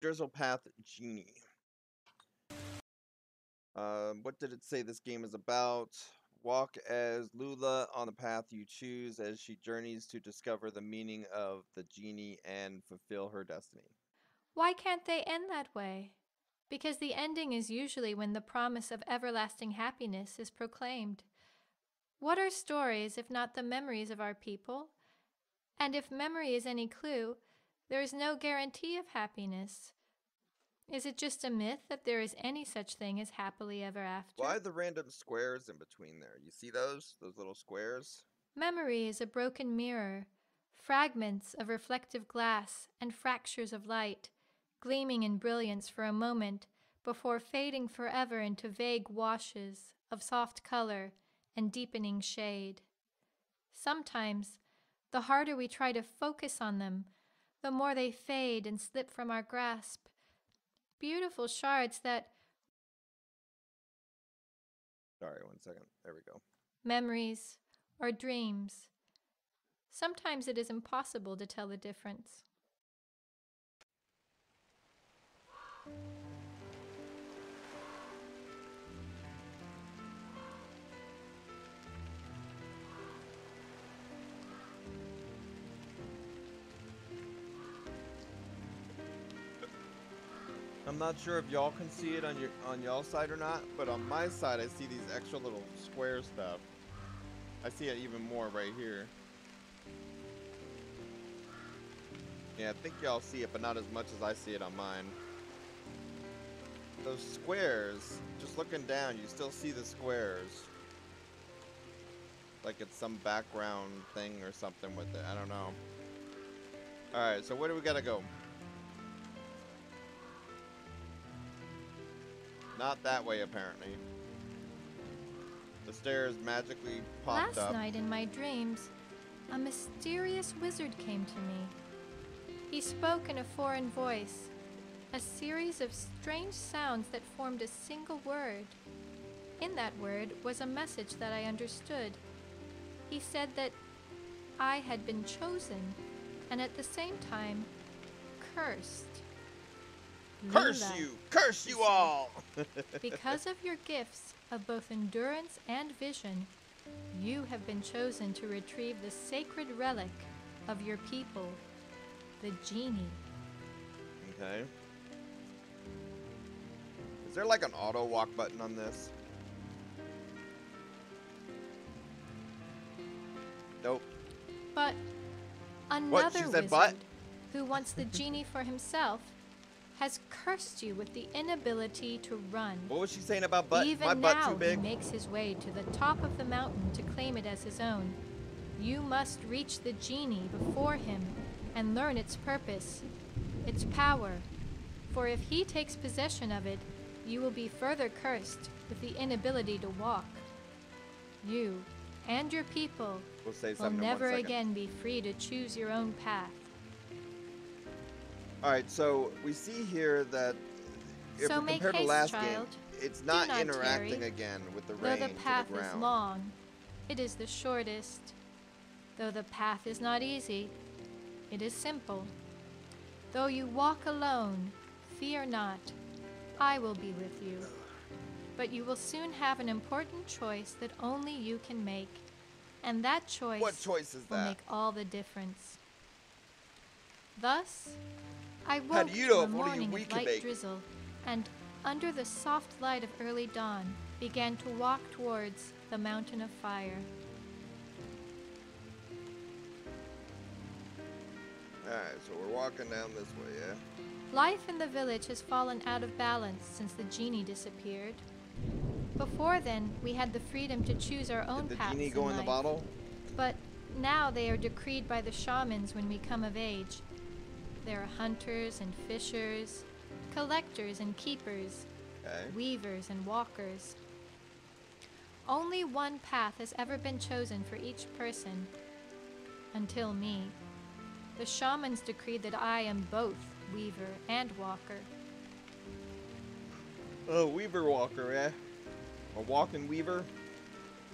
Drizzlepath Genie. What did it say this game is about? Walk as Lula on the path you choose as she journeys to discover the meaning of the genie and fulfill her destiny. Why can't they end that way? Because the ending is usually when the promise of everlasting happiness is proclaimed. What are stories if not the memories of our people? And if memory is any clue, there is no guarantee of happiness. Is it just a myth that there is any such thing as happily ever after? Why the random squares in between there? You see those? Those little squares? Memory is a broken mirror, fragments of reflective glass and fractures of light, gleaming in brilliance for a moment before fading forever into vague washes of soft color and deepening shade. Sometimes, the harder we try to focus on them, the more they fade and slip from our grasp. Beautiful shards that... Sorry, 1 second. There we go. Memories or dreams. Sometimes it is impossible to tell the difference. I'm not sure if y'all can see it on y'all side or not, but on my side I see these extra little square stuff. I see it even more right here. Yeah, I think y'all see it, but not as much as I see it on mine. Those squares, just looking down, you still see the squares. Like it's some background thing or something with it. I don't know. Alright, so where do we gotta go? Not that way, apparently. The stairs magically popped up. Last night in my dreams, a mysterious wizard came to me. He spoke in a foreign voice, a series of strange sounds that formed a single word. In that word was a message that I understood. He said that I had been chosen, and at the same time, cursed. Curse Lula, you! Curse you all! because of your gifts of both endurance and vision, you have been chosen to retrieve the sacred relic of your people, the Genie. Okay. Is there like an auto walk button on this? Nope. But another What? She said wizard but? who wants the Genie for himself has cursed you with the inability to run. What was she saying about butt? Even My butt now too big? he makes his way to the top of the mountain to claim it as his own. You must reach the Genie before him and learn its purpose, its power. For if he takes possession of it, you will be further cursed with the inability to walk. You and your people We'll say will something in 1 never second. again be free to choose your own path. Alright, so we see here that if So we make compare to haste, last child. game, it's not not interacting tarry. again with the Though range the path of the is ground. long, it is the shortest. Though the path is not easy, it is simple. Though you walk alone, fear not. I will be with you. But you will soon have an important choice that only you can make. And that choice What choice is will that? make all the difference. Thus, I How woke do you to know a if only morning we of can light make it? drizzle, and under the soft light of early dawn, began to walk towards the mountain of fire. Alright, so we're walking down this way, yeah? Life in the village has fallen out of balance since the Genie disappeared. Before then, we had the freedom to choose our own Did the paths genie go in the life. bottle? But now they are decreed by the shamans when we come of age. There are hunters and fishers, collectors and keepers, Okay. weavers and walkers. Only one path has ever been chosen for each person. Until me. The shamans decreed that I am both weaver and walker. Oh, Weaver Walker, eh? A walking Weaver?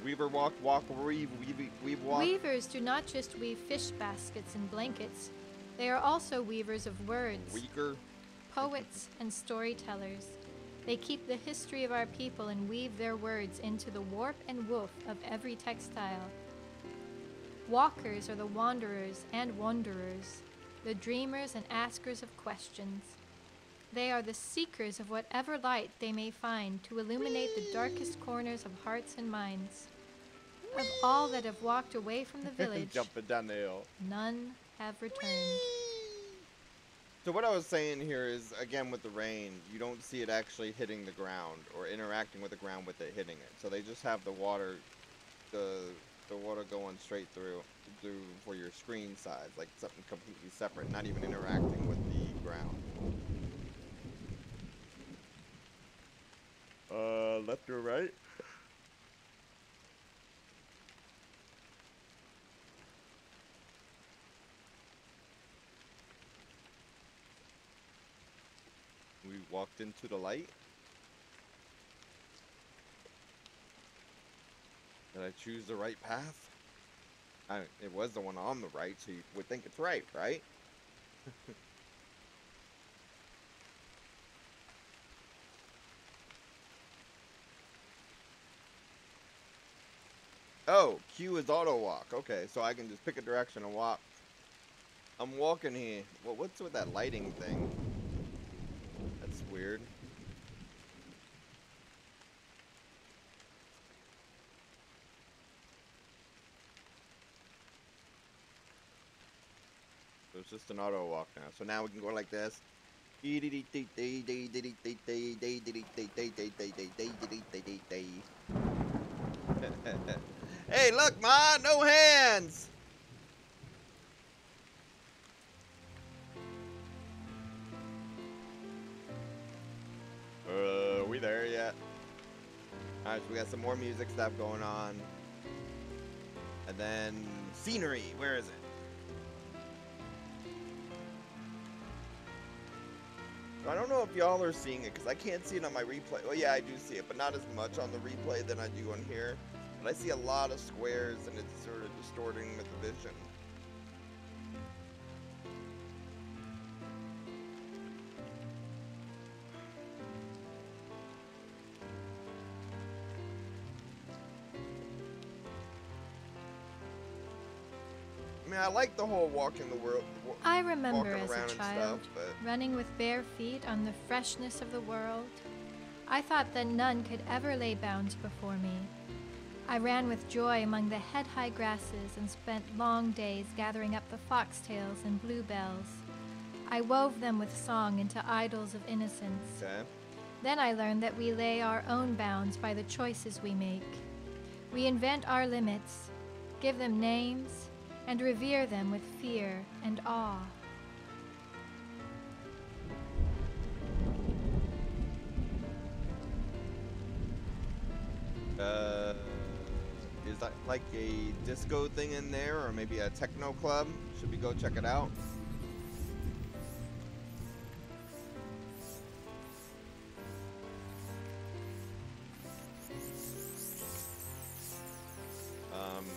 Weaver walk, weave, walk. Weavers do not just weave fish baskets and blankets. They are also weavers of words, Weaker. poets and storytellers. They keep the history of our people and weave their words into the warp and woof of every textile. Walkers are the wanderers and wanderers, the dreamers and askers of questions. They are the seekers of whatever light they may find to illuminate the darkest corners of hearts and minds. Of all that have walked away from the village, Jumping down the hill. none have returned. So what I was saying here is, again, with the rain, you don't see it actually hitting the ground or interacting with the ground with it hitting it. So they just have the water, the water going straight through for your screen size, like something completely separate, not even interacting with the ground. Left or right? We walked into the light. Did I choose the right path? It was the one on the right, so you would think it's right, right? Oh, Q is auto walk. Okay, so I can just pick a direction and walk. I'm walking here. Well, what's with that lighting thing? That's weird. So it's just an auto walk now. So now we can go like this. Hey, look, Ma, no hands. Are we there yet? Alright, so we got some more music stuff going on. And then scenery, where is it? I don't know if y'all are seeing it, because I can't see it on my replay. Well, yeah, I do see it, but not as much on the replay than I do on here. But I see a lot of squares, and it's sort of distorting with the vision. I mean, I like the whole walking the world. I remember as around a and child, stuff, running with bare feet on the freshness of the world. I thought that none could ever lay bounds before me. I ran with joy among the head-high grasses and spent long days gathering up the foxtails and bluebells. I wove them with song into idols of innocence. Okay. Then I learned that we lay our own bounds by the choices we make. We invent our limits, give them names, and revere them with fear and awe. Is that like a disco thing in there, or maybe a techno club? Should we go check it out?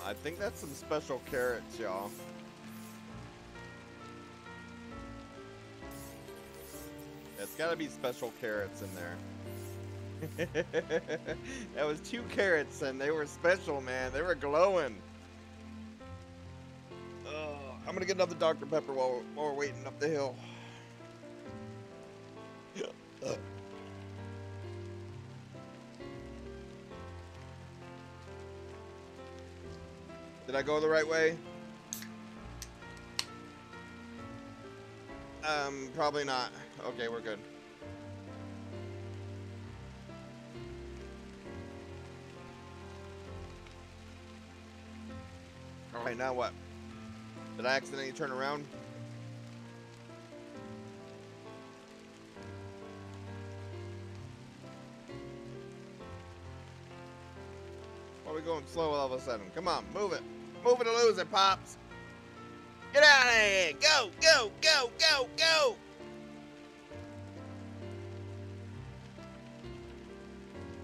I think that's some special carrots, y'all. It's gotta be special carrots in there. That was 2 carrots and they were special, man. They were glowing. I'm gonna get another Dr. Pepper while we're waiting up the hill. Did I go the right way? Probably not. Okay, we're good. Alright, now what? Did I accidentally turn around? Why are we going slow all of a sudden? Come on, move it. Move it or lose it, Pops. Get out of here. Go, go, go, go, go.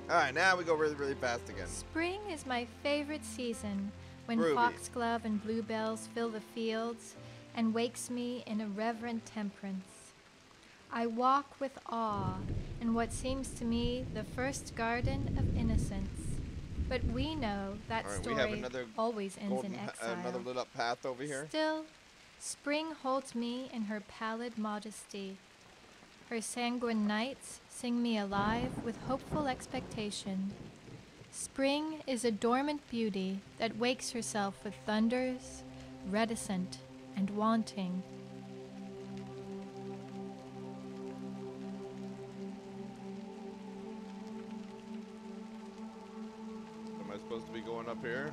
Alright, now we go really, really fast again. Spring is my favorite season, when Groovy. foxglove and bluebells fill the fields and wakes me in a reverent temperance. I walk with awe in what seems to me the first garden of innocence. But we know that Alright, we have story another always ends in another exile. lit up path over here. Still, spring holds me in her pallid modesty. Her sanguine nights sing me alive with hopeful expectation. Spring is a dormant beauty that wakes herself with thunders, reticent and wanting. Am I supposed to be going up here?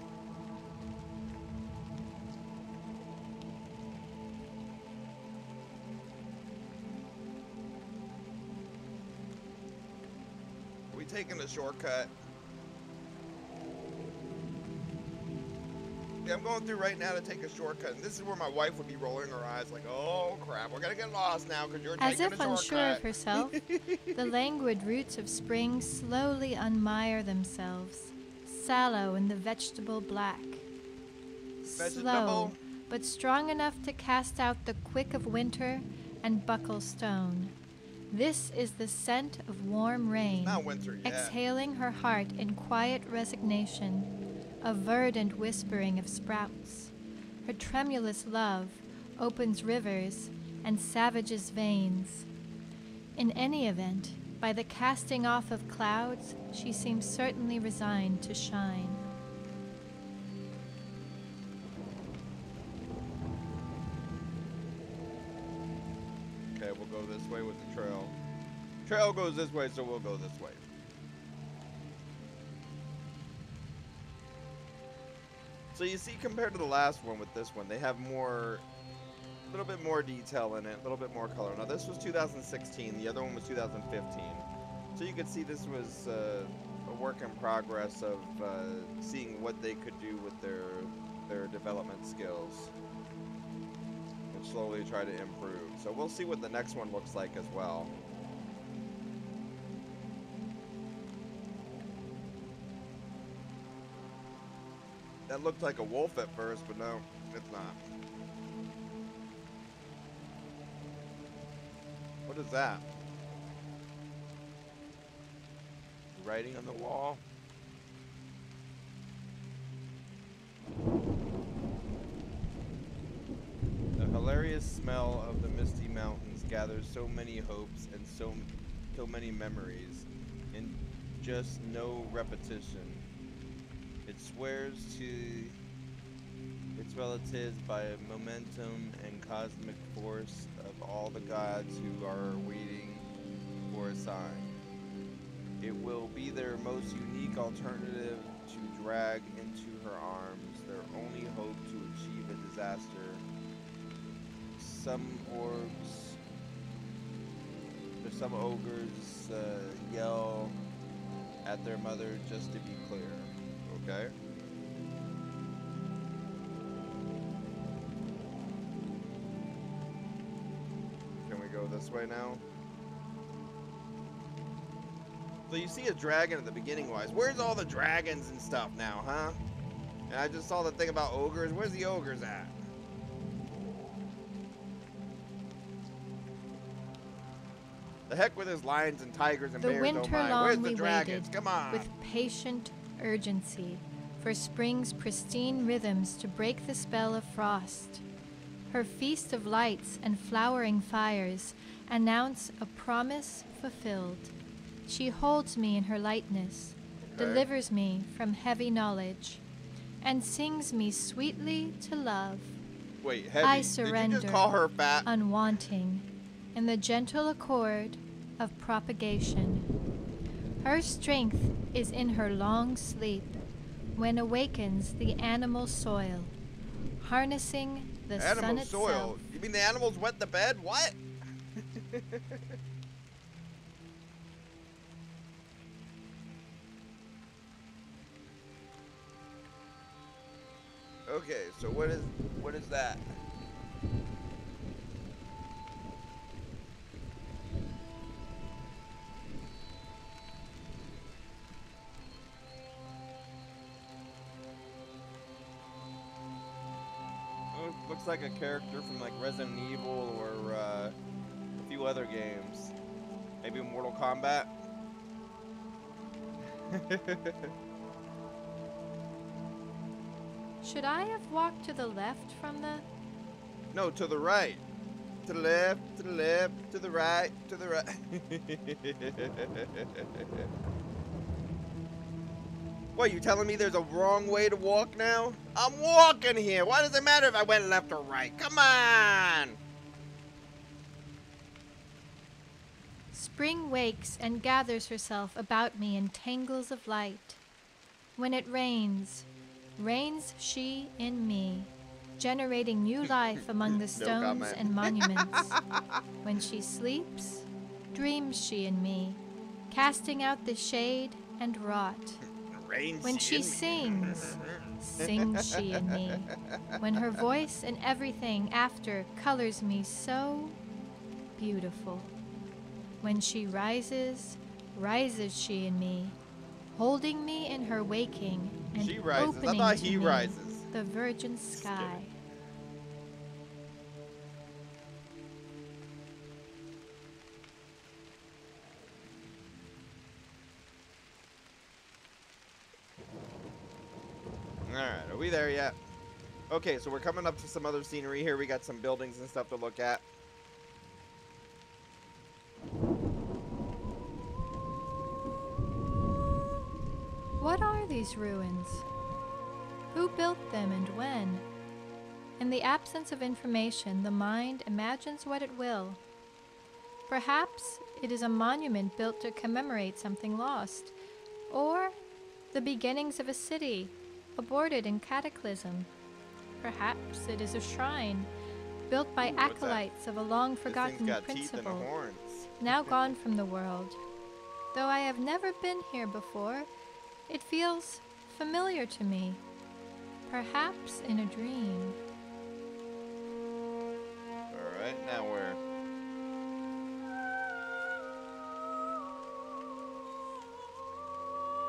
Are we taking a shortcut? Yeah, I'm going through right now to take a shortcut, and this is where my wife would be rolling her eyes like, oh crap, we're gonna get lost now because you're As taking if a shortcut. unsure of herself, the languid roots of spring slowly unmire themselves, sallow in the vegetable black. Slow, but strong enough to cast out the quick of winter and buckle stone. This is the scent of warm rain, Not winter yet. exhaling her heart in quiet resignation, a verdant whispering of sprouts. Her tremulous love opens rivers and savages veins. In any event, by the casting off of clouds, she seems certainly resigned to shine. Okay, we'll go this way with the trail. Trail goes this way, so we'll go this way. So you see, compared to the last one with this one, they have more, a little bit more detail in it, a little bit more color. Now this was 2016, the other one was 2015. So you could see this was a work in progress of seeing what they could do with their development skills. And slowly try to improve. So we'll see what the next one looks like as well. That looked like a wolf at first, but no, it's not. What is that? Writing on the wall? The hilarious smell of the misty mountains gathers so many hopes and so many memories in just no repetition. It swears to its relatives by momentum and cosmic force of all the gods who are waiting for a sign. It will be their most unique alternative to drag into her arms, their only hope to achieve a disaster. Some orcs, some ogres yell at their mother just to be clear. Okay. Can we go this way now? So you see a dragon at the beginning wise. Where's all the dragons and stuff now, huh? And I just saw the thing about ogres. Where's the ogres at? The heck with his lions and tigers and The bears, winter oh my. long Where's the we dragons? waited Come on. with patient urgency for spring's pristine rhythms to break the spell of frost. Her feast of lights and flowering fires announce a promise fulfilled. She holds me in her lightness, delivers me from heavy knowledge, and sings me sweetly to love. Wait, heavy. I surrender, Did you just call her fat? unwanting, in the gentle accord of propagation. Her strength is in her long sleep, when awakens the animal soil, harnessing the sun Animal itself. soil? You mean the animals wet the bed? What? Okay, so what is that? Oh, looks like a character from like Resident Evil or a few few other games. Maybe Mortal Kombat? Should I have walked to the left from the... No, to the right. To the left, to the left, to the right, to the right. What, you telling me there's a wrong way to walk now? I'm walking here. Why does it matter if I went left or right? Come on! Spring wakes and gathers herself about me in tangles of light. When it rains, rains she in me, generating new life among the stones and monuments. When she sleeps, dreams she in me, casting out the shade and rot. When she sings, sings she in me, when her voice and everything after colors me so beautiful. When she rises, rises she in me, holding me in her waking and she rises. opening I thought to he me rises. the virgin sky. Alright, are we there yet? Okay, so we're coming up to some other scenery here. We got some buildings and stuff to look at. What are these ruins? Who built them and when? In the absence of information, the mind imagines what it will. Perhaps it is a monument built to commemorate something lost, or the beginnings of a city aborted in cataclysm. Perhaps it is a shrine built by acolytes of a long-forgotten principle, now gone from the world. Though I have never been here before, it feels familiar to me, perhaps in a dream. Alright, now where?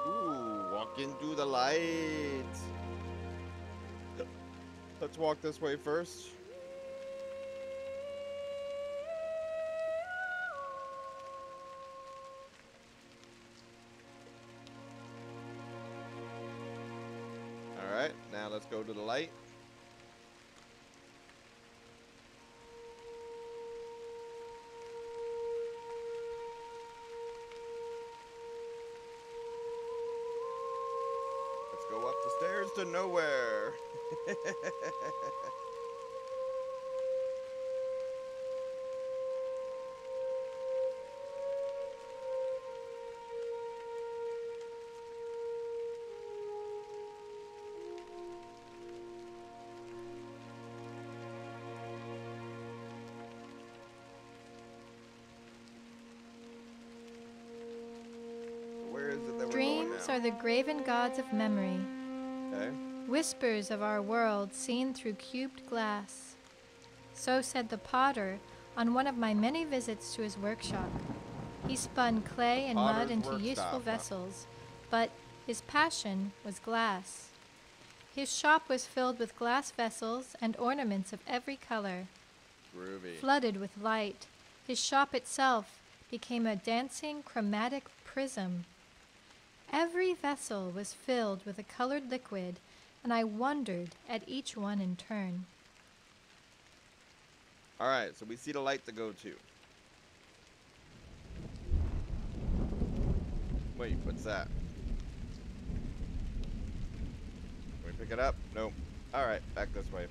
Ooh, walking through the light. Let's walk this way first. Alright, now let's go to the light. Let's go up the stairs to nowhere. Where is it that we're going Dreams now? are the graven gods of memory, Okay. whispers of our world seen through cubed glass. So said the potter on one of my many visits to his workshop. He spun clay and mud into useful vessels, but his passion was glass. His shop was filled with glass vessels and ornaments of every color. Groovy. Flooded with light, his shop itself became a dancing chromatic prism. Every vessel was filled with a colored liquid, and I wondered at each one in turn. Alright, so we see the light to go to. Wait, what's that? Can we pick it up? Nope. Alright, back this way.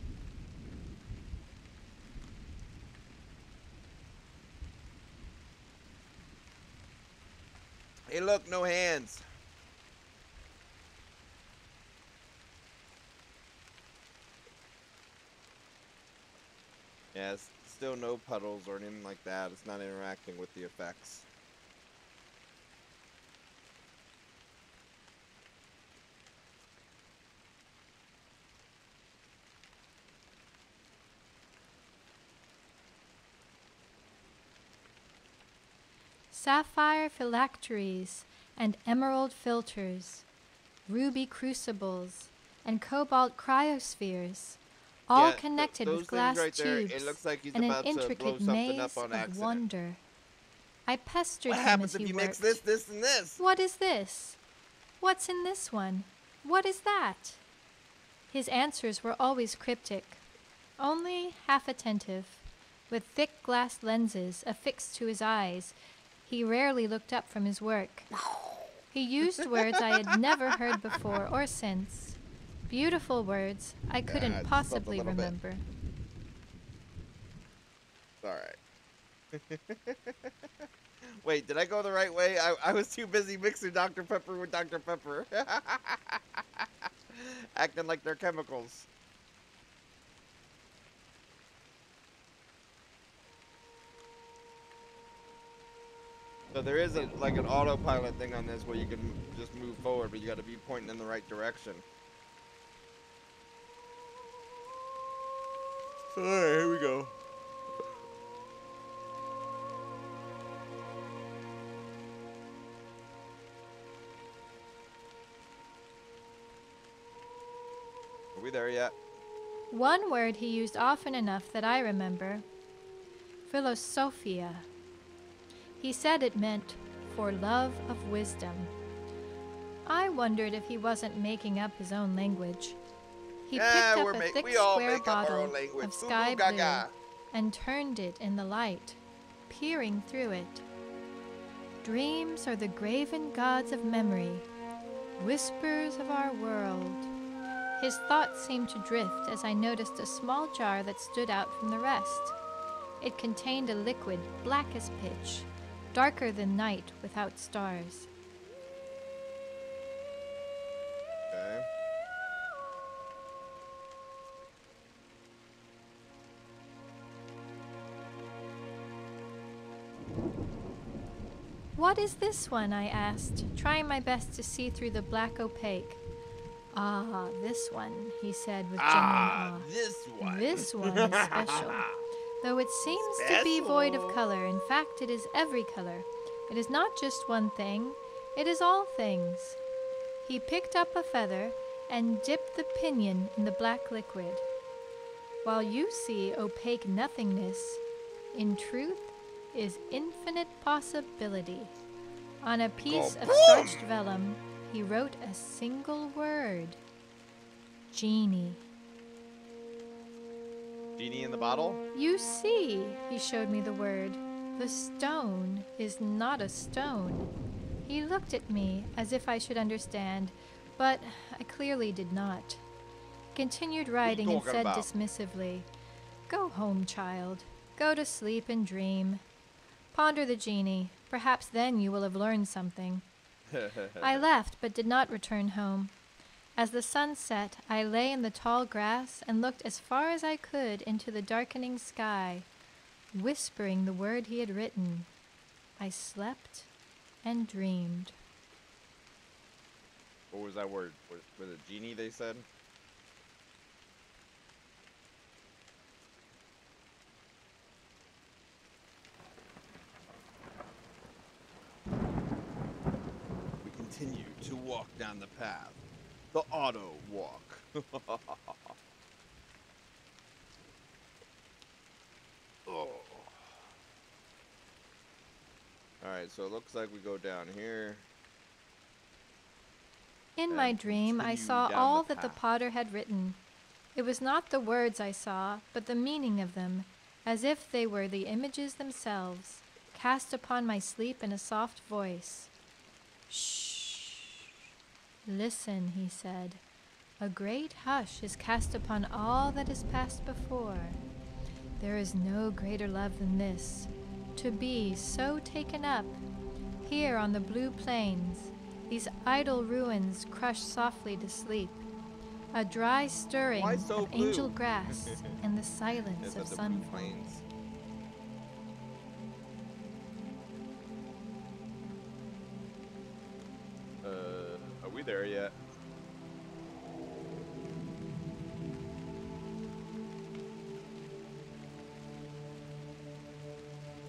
Hey look, no hands. Yeah, it's still no puddles or anything like that. It's not interacting with the effects. Sapphire phylacteries and emerald filters, ruby crucibles and cobalt cryospheres, all Yeah, connected with those things glass right there, it tubes looks like he's and an about to blow intricate something up maze on of accident. wonder. I pestered What him happens as if he you mix worked. this, and this? What is this? What's in this one? What is that? His answers were always cryptic, only half attentive. With thick glass lenses affixed to his eyes, he rarely looked up from his work. He used words I had never heard before or since. Beautiful words I couldn't Just a possibly little bit. remember. Alright. Wait, did I go the right way? I was too busy mixing Dr. Pepper with Dr. Pepper. Acting like they're chemicals. So there is like an autopilot thing on this where you can just move forward, but you got to be pointing in the right direction. Alright, here we go. Are we there yet? One word he used often enough that I remember. Philosophia. He said it meant for love of wisdom. I wondered if he wasn't making up his own language. He picked up a thick square bottle of sky blue and turned it in the light, peering through it. Dreams are the graven gods of memory, whispers of our world. His thoughts seemed to drift as I noticed a small jar that stood out from the rest. It contained a liquid black as pitch, darker than night without stars. Okay. What is this one? I asked, trying my best to see through the black opaque. Ah, this one, he said with genuine awe. This one. This one is special. Though it seems to be void of color, in fact it is every color. It is not just one thing, it is all things. He picked up a feather and dipped the pinion in the black liquid. While you see opaque nothingness, in truth is infinite possibility. On a piece of starched vellum, he wrote a single word. Genie. Genie in the bottle? You see, he showed me the word. The stone is not a stone. He looked at me as if I should understand, but I clearly did not. He continued writing and said dismissively, "Go home, child. Go to sleep and dream. Ponder the genie. Perhaps then you will have learned something." I left, but did not return home. As the sun set, I lay in the tall grass and looked as far as I could into the darkening sky, whispering the word he had written. I slept and dreamed. What was that word? Was it genie, they said? We continue to walk down the path. The auto walk. Oh. Alright, so it looks like we go down here. In my dream, I saw all that the potter had written. It was not the words I saw, but the meaning of them, as if they were the images themselves, cast upon my sleep in a soft voice. "Shh. Listen," he said. "A great hush is cast upon all that is passed before. There is no greater love than this, to be so taken up. Here on the blue plains, these idle ruins crush softly to sleep. A dry stirring of angel grass and the silence of sunfall." Are we there yet?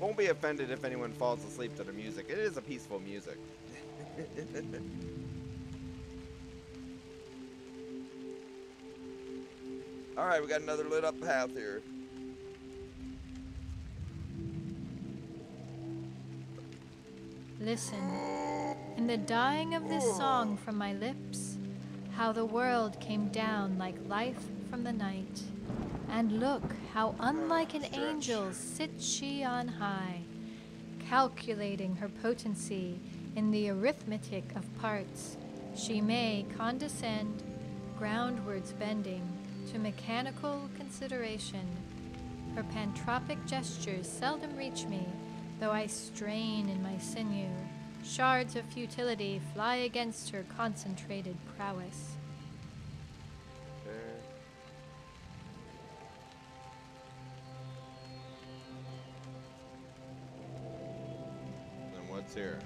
Won't be offended if anyone falls asleep to the music. It is a peaceful music. Alright, we got another lit up path here. Listen, in the dying of this song from my lips, how the world came down like life from the night. And look, how unlike an angel sits she on high, calculating her potency in the arithmetic of parts. She may condescend, groundwards bending, to mechanical consideration. Her pantropic gestures seldom reach me, though I strain in my sinew. Shards of futility fly against her concentrated prowess. And what's here?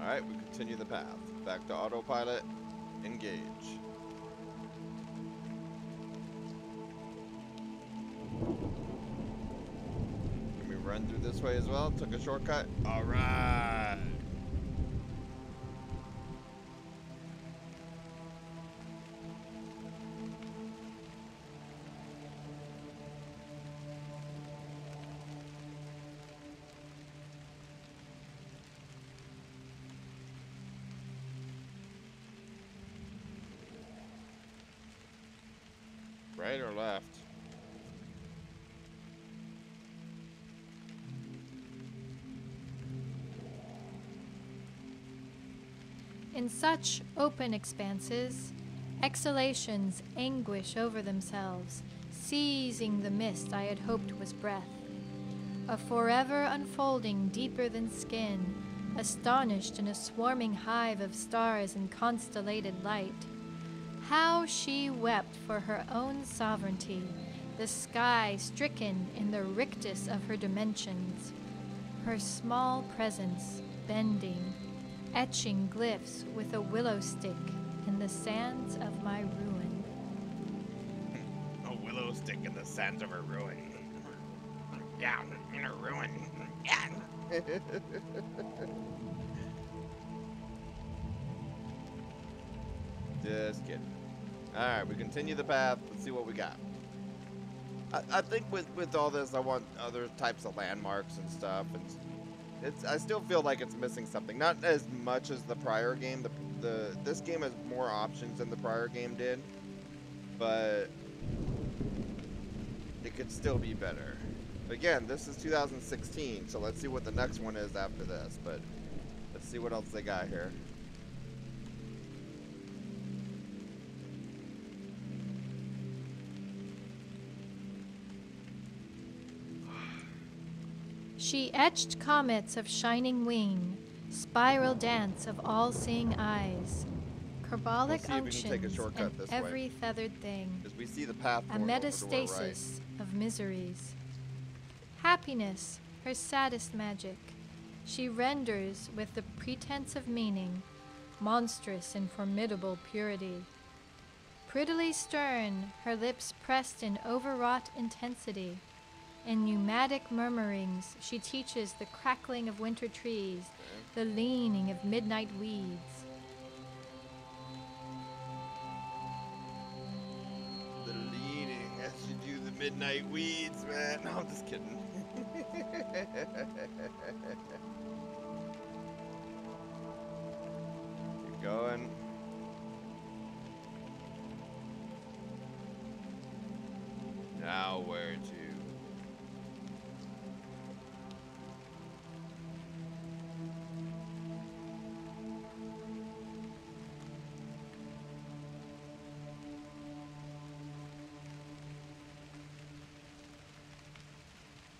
Alright, we continue the path. Back to autopilot. Engage. Can we run through this way as well? Took a shortcut. Alright. Right or left? In such open expanses, exhalations anguish over themselves, seizing the mist I had hoped was breath. A forever unfolding deeper than skin, astonished in a swarming hive of stars and constellated light. How she wept for her own sovereignty, the sky stricken in the rictus of her dimensions, her small presence bending, etching glyphs with a willow stick in the sands of my ruin. A willow stick in the sands of her ruin. Yeah, in her ruin. Yeah. Just kidding. Alright, we continue the path. Let's see what we got. I think with all this, I want other types of landmarks and stuff. And I still feel like it's missing something. Not as much as the prior game. This game has more options than the prior game did. But it could still be better. Again, this is 2016, so let's see what the next one is after this. But let's see what else they got here. She etched comets of shining wing, spiral dance of all-seeing eyes, carbolic unctions and every feathered thing, as we see the path a metastasis of miseries. Happiness, her saddest magic, she renders with the pretense of meaning, monstrous in formidable purity. Prettily stern, her lips pressed in overwrought intensity. In pneumatic murmurings, she teaches the crackling of winter trees, the leaning of midnight weeds. The leaning as you do the midnight weeds, man. No, I'm just kidding. Keep going. Now where to?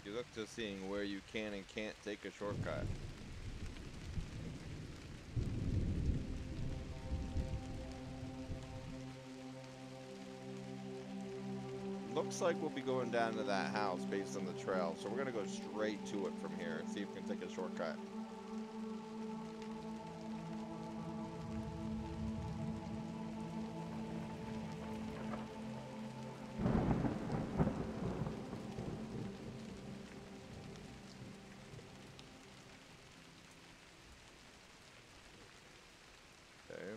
You look to seeing where you can and can't take a shortcut. Looks like we'll be going down to that house based on the trail, so we're gonna go straight to it from here and see if we can take a shortcut. Okay.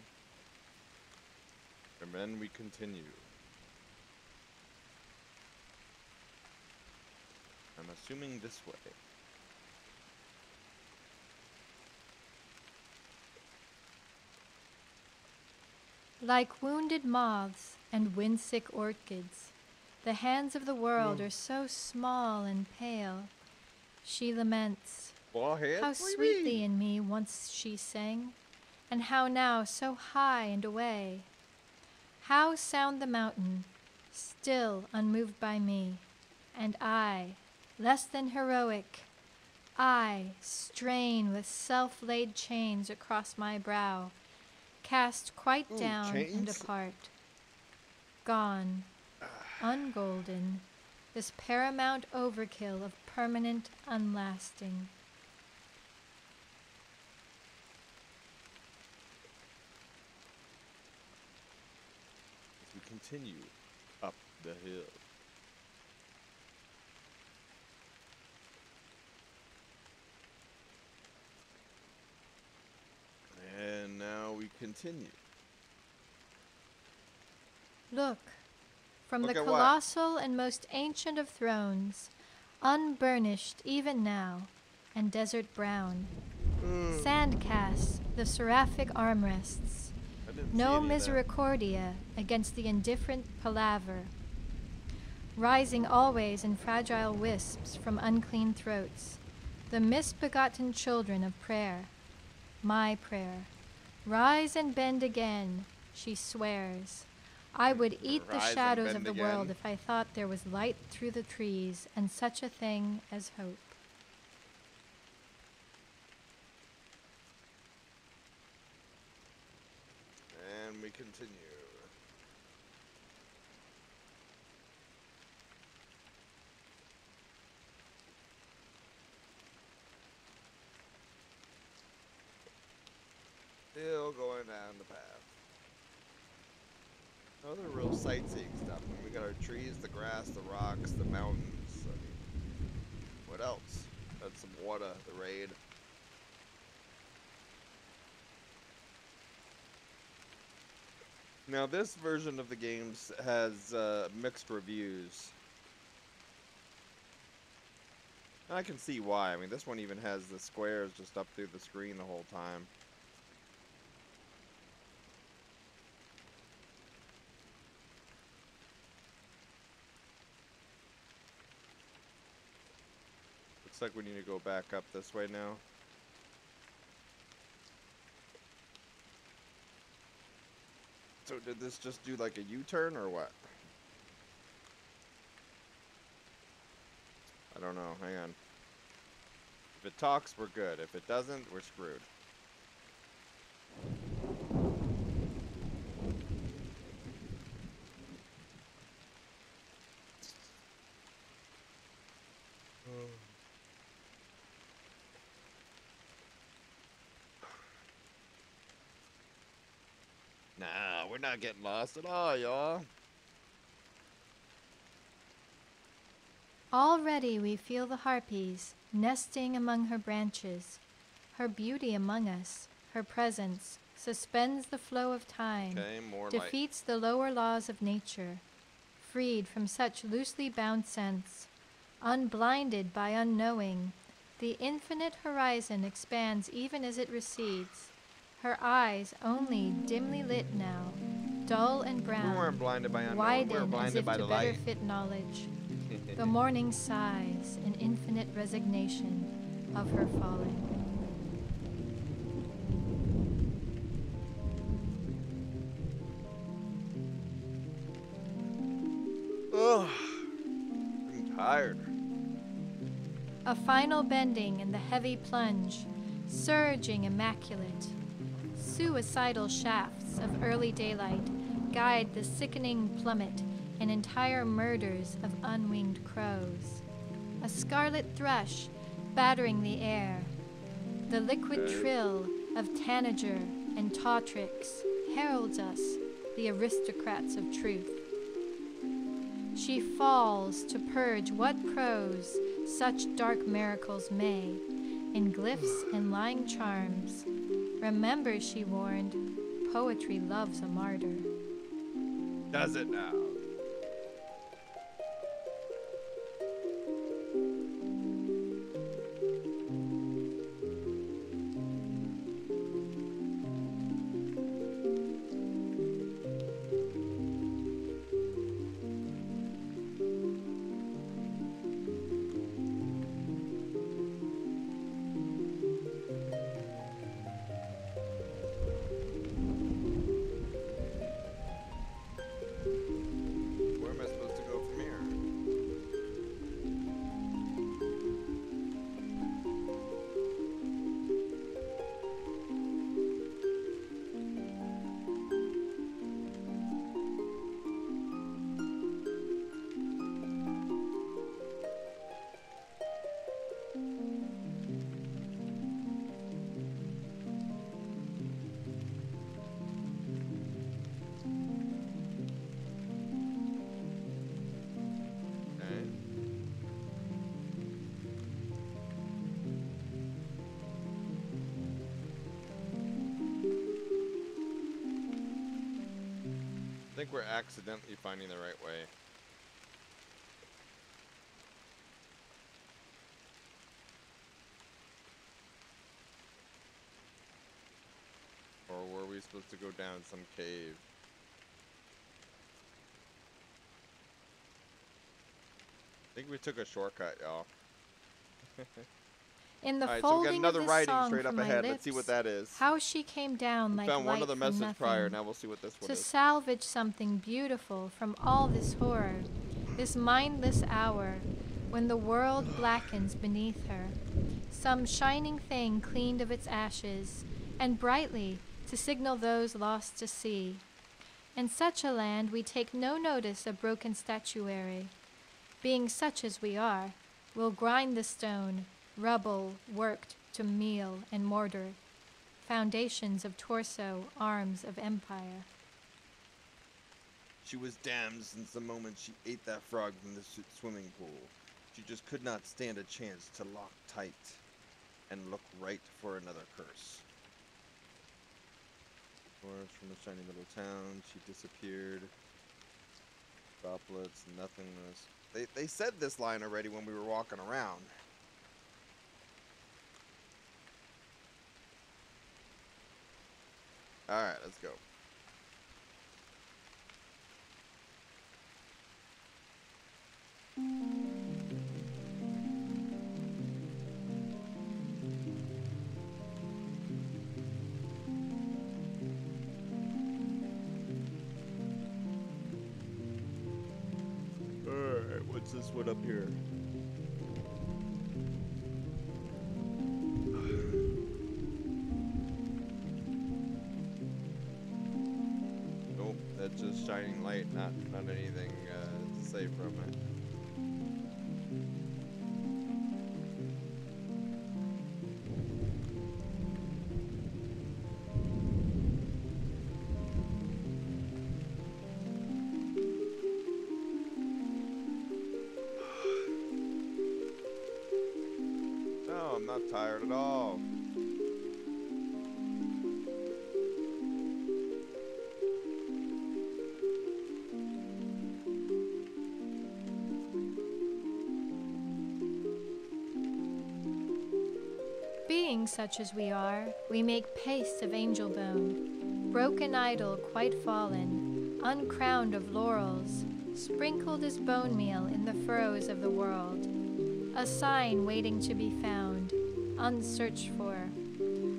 then we continue. I'm assuming this way. Like wounded moths and windsick orchids, the hands of the world are so small and pale. She laments, Ball head? how What do you sweetly mean? in me once she sang, and how now so high and away. How sound the mountain, still unmoved by me, and I, less than heroic, I strain with self-laid chains across my brow, cast quite Ooh, down and chains? apart. Gone, ungolden, this paramount overkill of permanent unlasting. As we continue up the hill. And now we continue. Look, from Look the at what? colossal and most ancient of thrones, unburnished even now, and desert brown, sand casts the seraphic armrests, I didn't see no any of that. misericordia against the indifferent palaver, rising always in fragile wisps from unclean throats, the misbegotten children of prayer. My prayer. Rise and bend again, she swears. I would eat the Rise and shadows bend of the world again. if I thought there was light through the trees and such a thing as hope. And we continue. Still going down the path. Other real sightseeing stuff. I mean, we got our trees, the grass, the rocks, the mountains. I mean, what else? Got some water, the raid. Now, this version of the games has mixed reviews. I can see why. I mean, this one even has the squares just up through the screen the whole time. Looks like we need to go back up this way now. So did this just do like a U-turn or what? I don't know. Hang on. If it talks, we're good. If it doesn't, we're screwed. Nah, we're not getting lost at all, y'all. Already we feel the harpies nesting among her branches. Her beauty among us, her presence, suspends the flow of time, Okay, more light. defeats the lower laws of nature. Freed from such loosely bound sense, unblinded by unknowing, the infinite horizon expands even as it recedes. Her eyes only dimly lit now, dull and We weren't brown, blinded by unknown. We were widen as blinded if by to the better light. fit knowledge. The morning sighs in infinite resignation of her falling. Ugh. I'm tired. A final bending and the heavy plunge, surging immaculate. Suicidal shafts of early daylight guide the sickening plummet in entire murders of unwinged crows. A scarlet thrush battering the air. The liquid trill of tanager and tautrix heralds us, the aristocrats of truth. She falls to purge what prose such dark miracles may, in glyphs and lying charms. Remember, she warned, poetry loves a martyr. Does it now? Where am I supposed to go from here? Okay. I think we're accidentally finding the right way. Or were we supposed to go down some cave? I think we took a shortcut, y'all. In the Alright, so we got folding another of this writing song straight up from my ahead. lips, Let's see what that is. how she came down We like found one light other from message nothing, prior. Now we'll see what this one to is. salvage something beautiful from all this horror, this mindless hour, when the world blackens beneath her, some shining thing cleaned of its ashes, and brightly to signal those lost to sea. In such a land we take no notice of broken statuary. Being such as we are, we'll grind the stone, rubble worked to meal and mortar, foundations of torso, arms of empire. She was damned since the moment she ate that frog from the swimming pool. She just could not stand a chance to lock tight and look right for another curse. Words from the shiny little town. She disappeared. Droplets, nothingness. They said this line already when we were walking around. Alright, let's go. Alright, what's this one up here? Nope, that's just shining light, not anything to say from it. No, I'm not tired at all. Being such as we are, we make paste of angel bone, broken idol quite fallen, uncrowned of laurels, sprinkled as bone meal in the furrows of the world, a sign waiting to be found, unsearched for.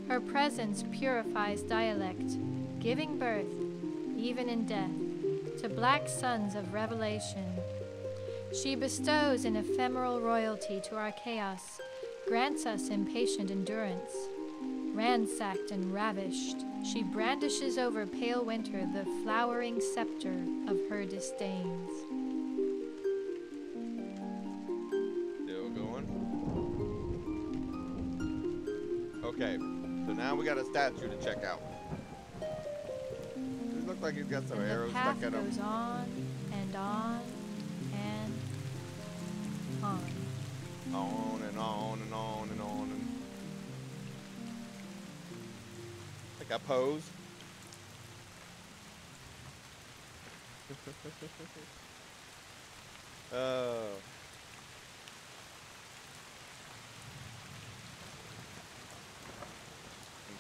Her presence purifies dialect, giving birth, even in death, to black sons of revelation. She bestows an ephemeral royalty to our chaos, grants us impatient endurance. Ransacked and ravished, she brandishes over pale winter the flowering scepter of her disdains. Still going. Okay, so now we got a statue to check out. It looks like he's got some And arrows the path stuck at him. goes on and on and on. On and on and on and on and like I pose. Oh.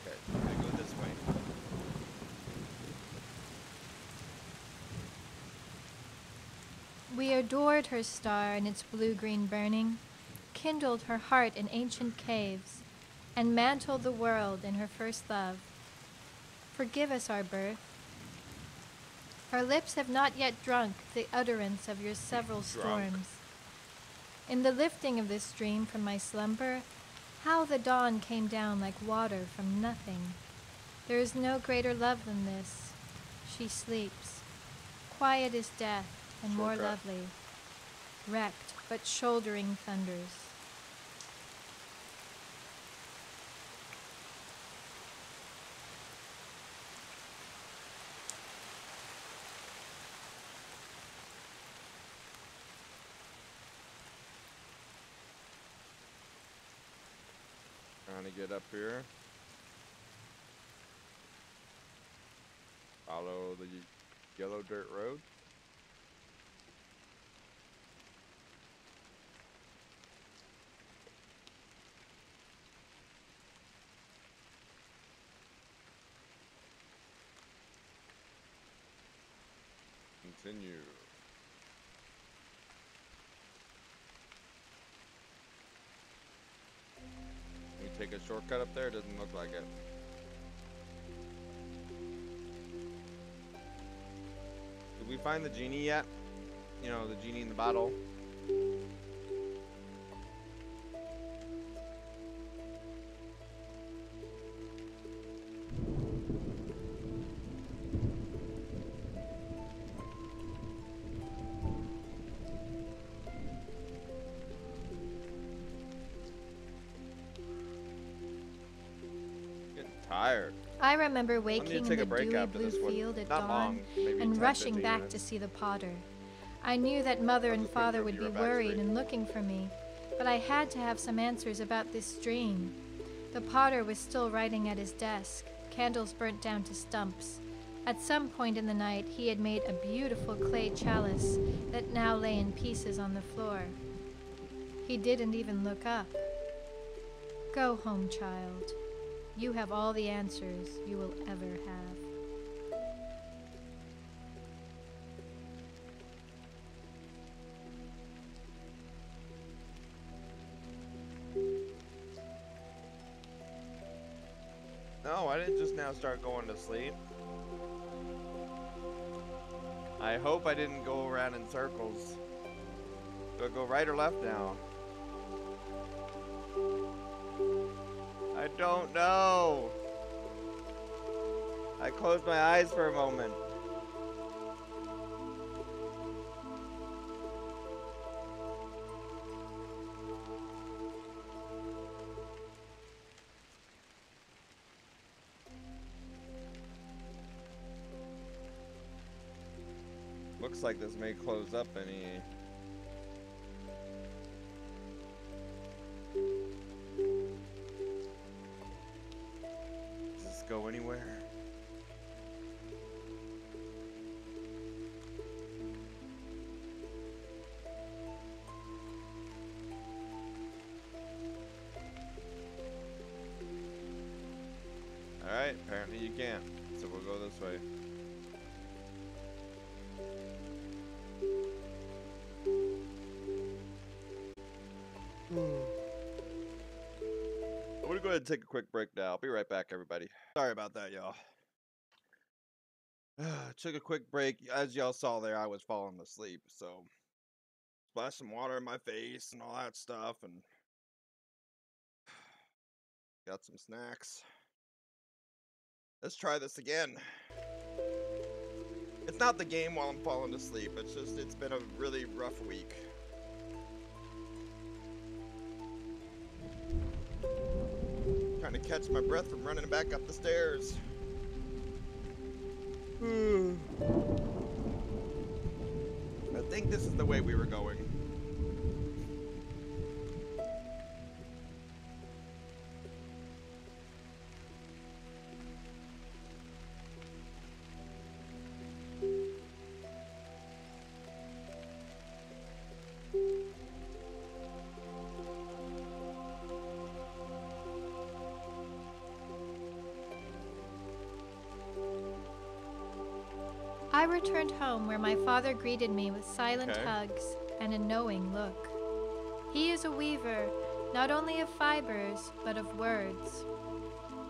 Okay, I'm gonna go this way. We adored her star in its blue-green burning, kindled her heart in ancient caves, and mantled the world in her first love. Forgive us our birth. Our lips have not yet drunk the utterance of your several storms. In the lifting of this dream from my slumber, how the dawn came down like water from nothing. There is no greater love than this. She sleeps. Quiet as death, and more lovely. Wrecked, but shouldering thunders. Trying to get up here. Follow the yellow dirt road. Continue. We take a shortcut up there? Doesn't look like it. Did we find the genie yet? You know, the genie in the bottle. Getting tired. I remember waking in the dewy blue this one. field at Not dawn long, maybe and 10, rushing 15 back minutes. to see the potter. I knew that Mother and Father would be worried and looking for me, but I had to have some answers about this dream. The potter was still writing at his desk, candles burnt down to stumps. At some point in the night, he had made a beautiful clay chalice that now lay in pieces on the floor. He didn't even look up. Go home, child. You have all the answers you will ever have. No, I didn't just now start going to sleep. I hope I didn't go around in circles. Do I go right or left now? I don't know. I closed my eyes for a moment. Looks like this may close up any. Does this go anywhere? Alright, apparently you can't. So we'll go this way. I'm gonna go ahead and take a quick break now. I'll be right back, everybody. Sorry about that, y'all. Took a quick break. As y'all saw there, I was falling asleep, so splashed some water in my face and all that stuff, and got some snacks. Let's try this again. It's not the game while I'm falling asleep. It's just, it's been a really rough week. Trying to catch my breath from running back up the stairs. I think this is the way we were going. I returned home where my father greeted me with silent hugs and a knowing look. He is a weaver, not only of fibers, but of words.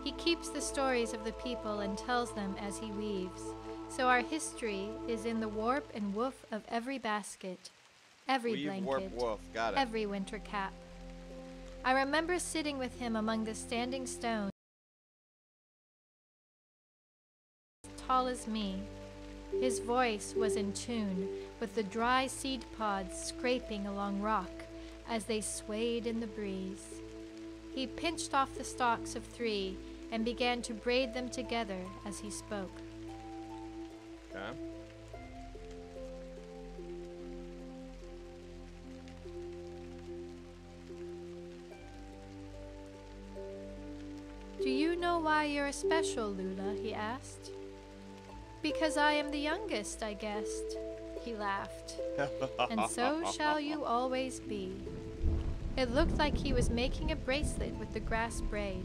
He keeps the stories of the people and tells them as he weaves. So our history is in the warp and woof of every basket, every Weave, blanket, warp, woof. Got it. every winter cap. I remember sitting with him among the standing stones, tall as me. His voice was in tune with the dry seed pods scraping along rock as they swayed in the breeze. He pinched off the stalks of 3 and began to braid them together as he spoke. Okay. Do you know why you're special, Lula? He asked. Because I am the youngest, I guessed. He laughed. And so shall you always be. It looked like he was making a bracelet with the grass braid.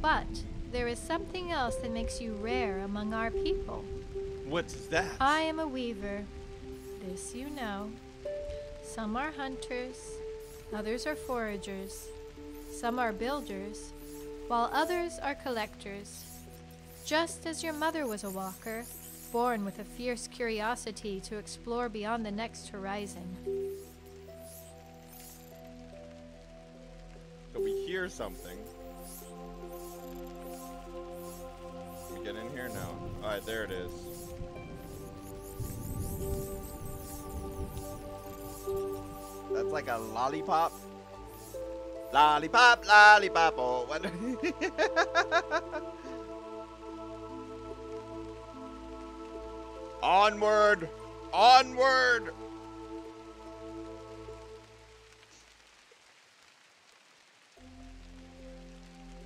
But there is something else that makes you rare among our people. What's that? I am a weaver. This you know. Some are hunters, others are foragers. Some are builders, while others are collectors. Just as your mother was a walker, born with a fierce curiosity to explore beyond the next horizon. So we hear something. Can we get in here? No. Alright, there it is. That's like a lollipop. Lollipop, lollipop, oh, what? Onward! Onward!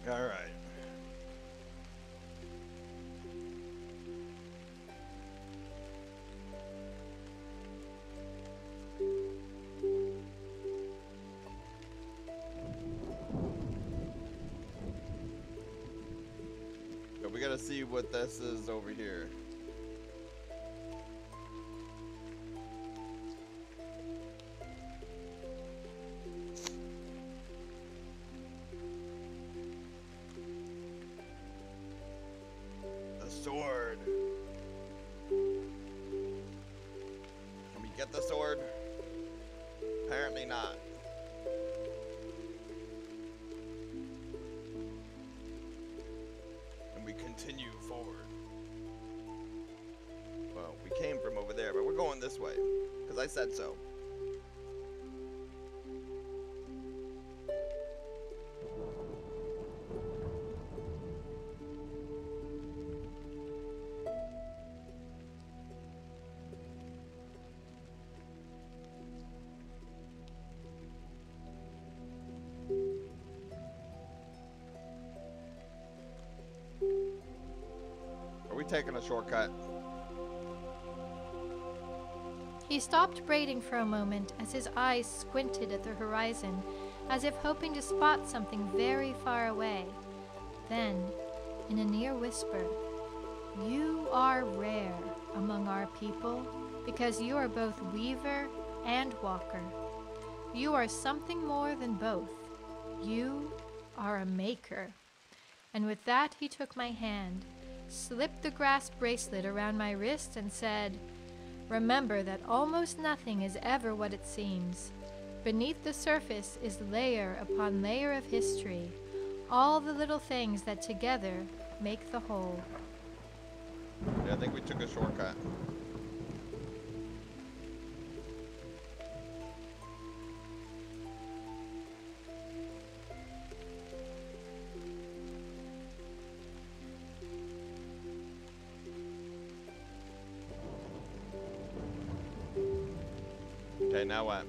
Alright. So we gotta see what this is over here. Sword. Can we get the sword? Apparently not. And we continue forward. Well, we came from over there, but we're going this way, because I said so. Taking a shortcut. He stopped braiding for a moment as his eyes squinted at the horizon, as if hoping to spot something very far away. Then, in a near whisper, "You are rare among our people because you are both weaver and walker. You are something more than both. You are a maker." And with that he took my hand, slipped the grass bracelet around my wrist and said, "Remember that almost nothing is ever what it seems. Beneath the surface is layer upon layer of history, all the little things that together make the whole." Yeah, I think we took a shortcut. Okay, now what?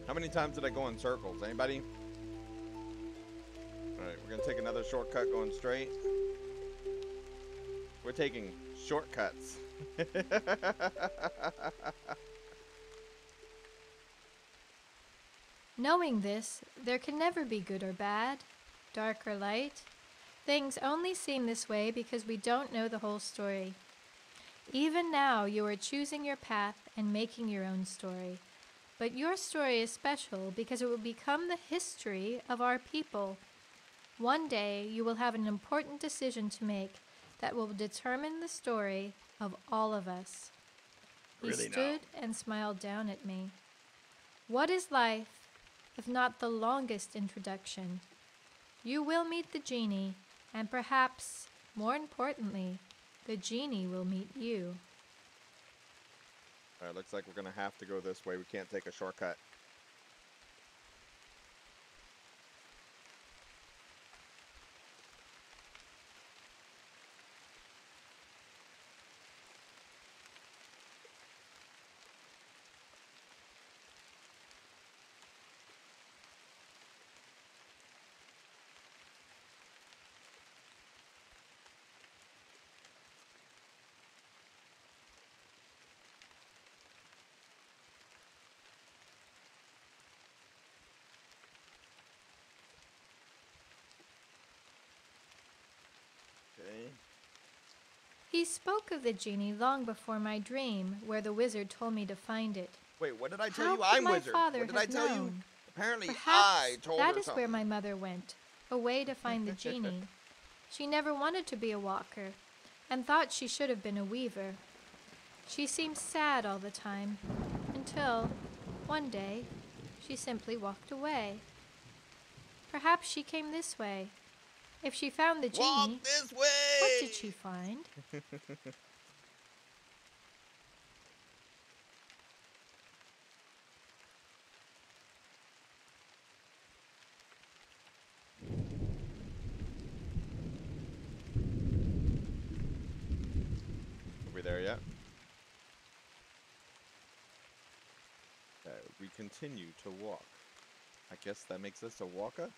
How many times did I go in circles? Anybody? Alright, we're gonna take another shortcut going straight. We're taking shortcuts. Knowing this, there can never be good or bad, dark or light. Things only seem this way because we don't know the whole story. Even now, you are choosing your path and making your own story. But your story is special because it will become the history of our people. One day, you will have an important decision to make that will determine the story of all of us. He stood and smiled down at me. What is life, if not the longest introduction? You will meet the genie, and perhaps, more importantly, the genie will meet you. Alright, looks like we're gonna have to go this way. We can't take a shortcut. Okay. He spoke of the genie long before my dream, where the wizard told me to find it. Wait, what did I tell How you? could I'm my wizard. father What did I have tell you? known? Apparently Perhaps I told her that is something. where my mother went, away to find the genie. She never wanted to be a walker, and thought she should have been a weaver. She seemed sad all the time, until, one day, she simply walked away. Perhaps she came this way. If she found the genie, Walk this way! what did she find? Are we there yet? Okay, we continue to walk. I guess that makes us a walker?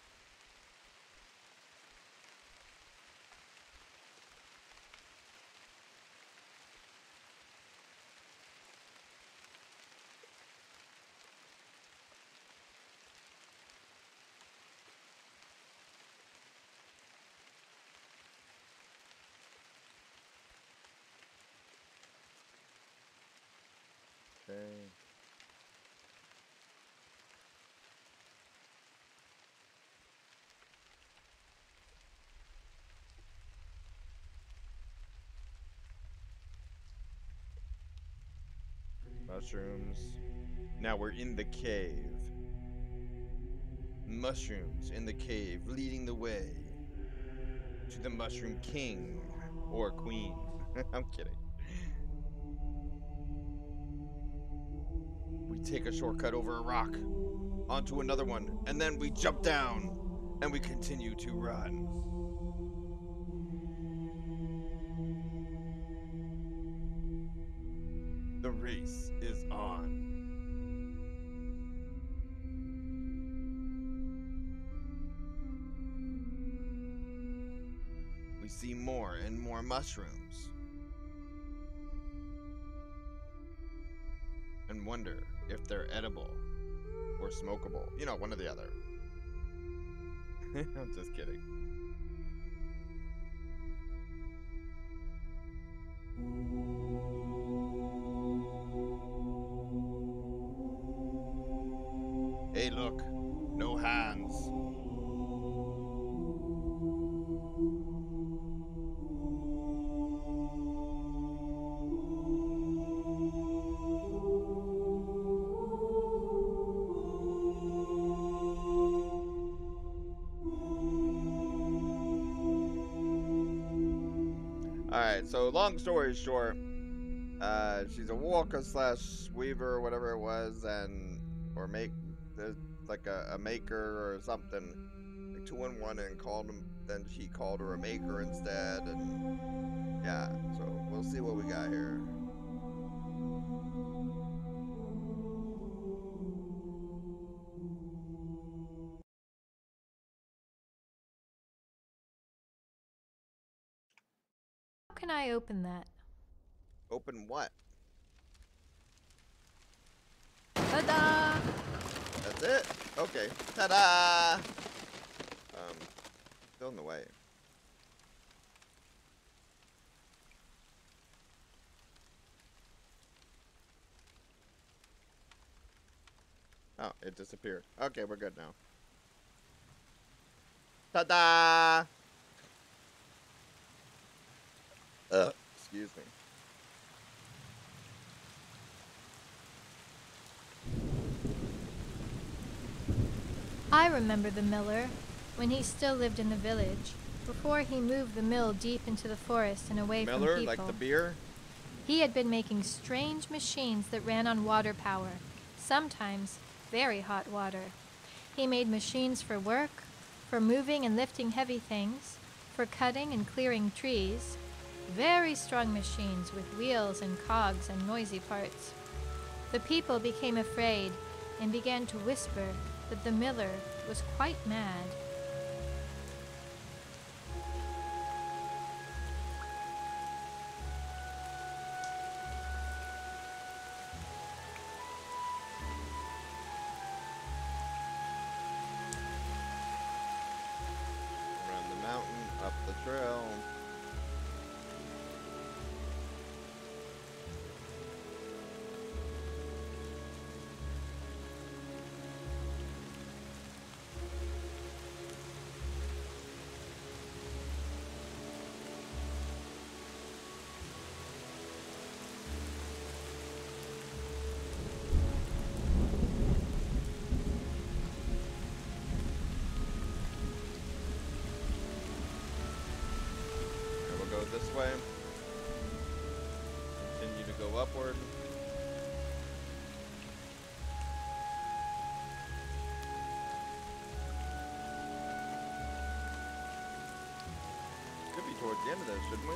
Okay. Mushrooms. Now we're in the cave. Mushrooms in the cave, leading the way to the Mushroom King or Queen. I'm kidding. We take a shortcut over a rock, onto another one, and then we jump down, and we continue to run. The race is on. We see more and more mushrooms. And wonder if they're edible or smokable. You know, one or the other. I'm just kidding. Hey, look. No hands. Alright, so long story short, she's a walker slash weaver or whatever it was, and or make like a maker or something, like 2 in 1, and called him. Then she called her a maker instead, and yeah. So we'll see what we got here. How can I open that? Open what? Ta-da! That's it? Okay. Ta-da! Still in the way. Oh, it disappeared. Okay, we're good now. Ta-da! Excuse me. I remember the miller, when he still lived in the village, before he moved the mill deep into the forest and away from Miller, people. like the beer? He had been making strange machines that ran on water power, sometimes very hot water. He made machines for work, for moving and lifting heavy things, for cutting and clearing trees. Very strong machines with wheels and cogs and noisy parts. The people became afraid and began to whisper that the miller was quite mad. Around the mountain, up the trail. This way. Continue to go upward. Should be towards the end of this, shouldn't we?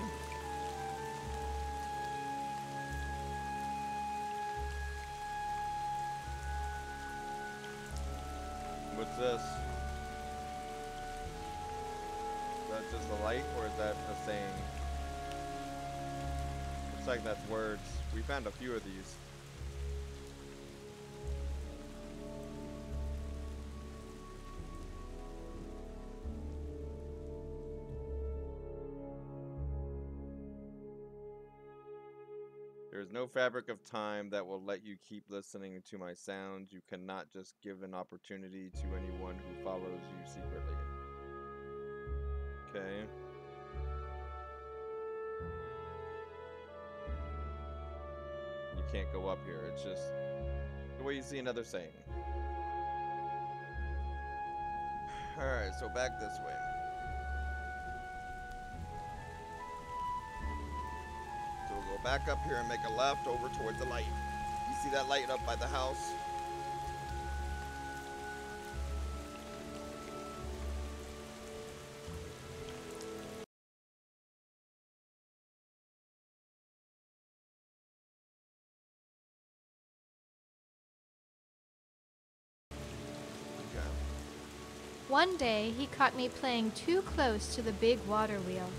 What's this? Is that just a light, or is that a saying? Looks like that's words. We found a few of these. There is no fabric of time that will let you keep listening to my sounds. You cannot just give an opportunity to anyone who follows you secretly. Okay. You can't go up here. It's just the way you see another saying. Alright, so back this way. So we'll go back up here and make a left over towards the light. You see that light up by the house? One day, he caught me playing too close to the big water wheel.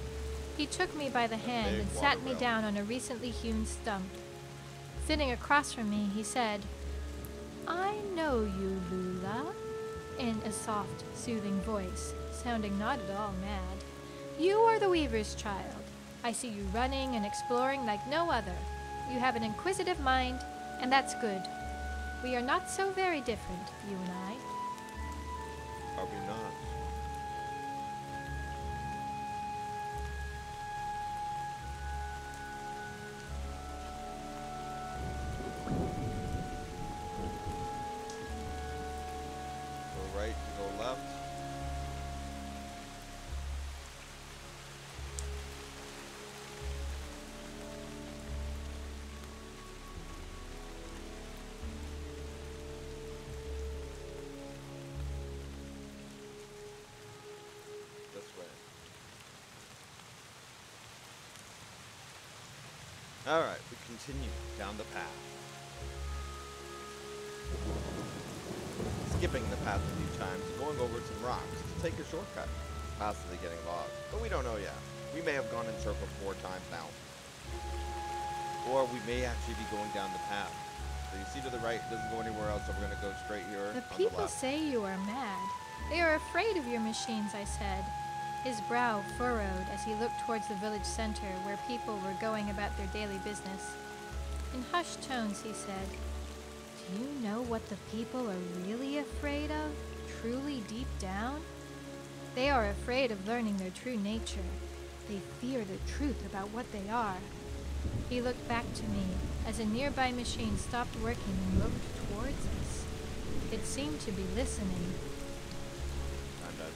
He took me by the hand and sat me down on a recently hewn stump. Sitting across from me, he said, "I know you, Lula," in a soft, soothing voice, sounding not at all mad. "You are the weaver's child. I see you running and exploring like no other. You have an inquisitive mind, and that's good. We are not so very different, you and I." Are we not? Go right, go left. Alright, we continue down the path. Skipping the path a few times, going over some rocks to take a shortcut, possibly getting lost, but we don't know yet. We may have gone in circles 4 times now. Or we may actually be going down the path. So you see to the right, it doesn't go anywhere else, so we're going to go straight here The on the people left. say you are mad. They are afraid of your machines, I said. His brow furrowed as he looked towards the village center where people were going about their daily business. In hushed tones, he said, "Do you know what the people are really afraid of, truly deep down? They are afraid of learning their true nature. They fear the truth about what they are." He looked back to me as a nearby machine stopped working and moved towards us. It seemed to be listening.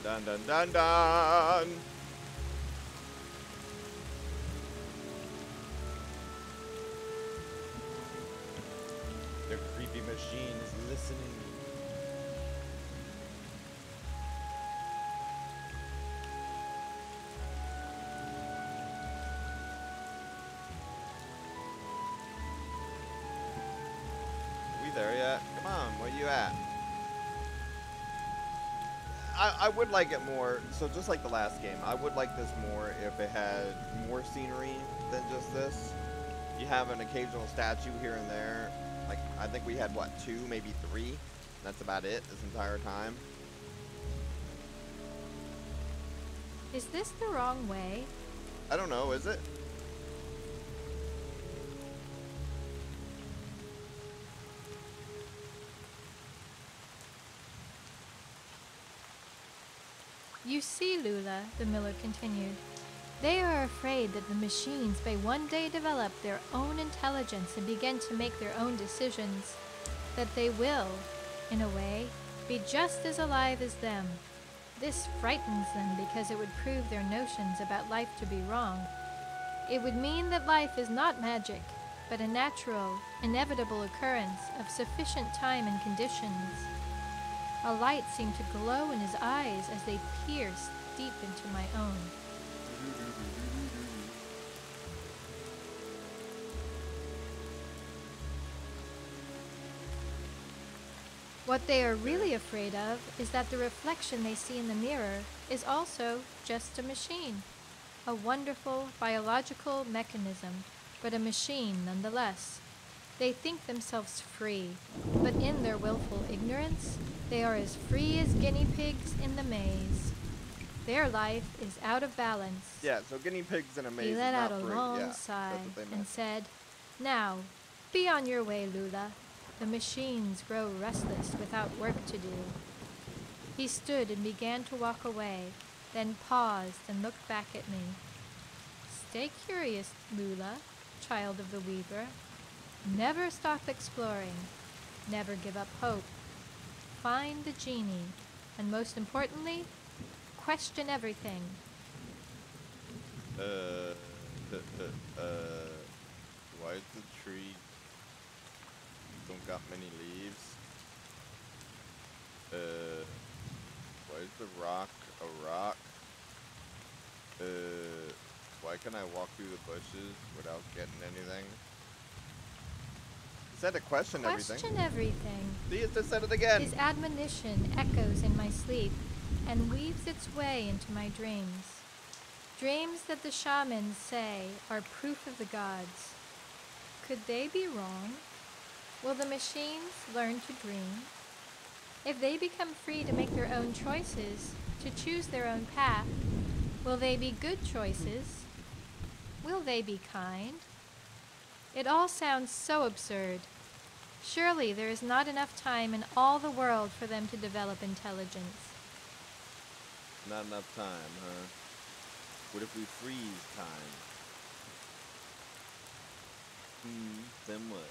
Dun dun dun dun dun! The creepy machine is listening. Are we there yet? Come on, where you at? I would like it more, so just like the last game, I would like this more if it had more scenery than just this. You have an occasional statue here and there. Like, I think we had, what, 2, maybe 3? That's about it this entire time. Is this the wrong way? I don't know, is it? You see, Lula, the miller continued, they are afraid that the machines may one day develop their own intelligence and begin to make their own decisions, that they will, in a way, be just as alive as them. This frightens them because it would prove their notions about life to be wrong. It would mean that life is not magic, but a natural, inevitable occurrence of sufficient time and conditions. A light seemed to glow in his eyes as they pierced deep into my own. What they are really afraid of is that the reflection they see in the mirror is also just a machine. A wonderful biological mechanism, but a machine nonetheless. They think themselves free, but in their willful ignorance, they are as free as guinea pigs in the maze. Their life is out of balance. Yeah, so guinea pigs in a maze He is let not out a free. long Yeah, sigh that's what they and meant. said, "Now, be on your way, Lula. The machines grow restless without work to do." He stood and began to walk away, then paused and looked back at me. "Stay curious, Lula, child of the Weaver. Never stop exploring. Never give up hope. Find the genie, and most importantly, question everything." Why is the tree don't got many leaves? Why is the rock a rock? Why can I walk through the bushes without getting anything? It said to question everything. Question everything. See, it just said it again. His admonition echoes in my sleep and weaves its way into my dreams. Dreams that the shamans say are proof of the gods. Could they be wrong? Will the machines learn to dream? If they become free to make their own choices, to choose their own path, will they be good choices? Will they be kind? It all sounds so absurd. Surely there is not enough time in all the world for them to develop intelligence. Not enough time, huh? What if we freeze time? Then what?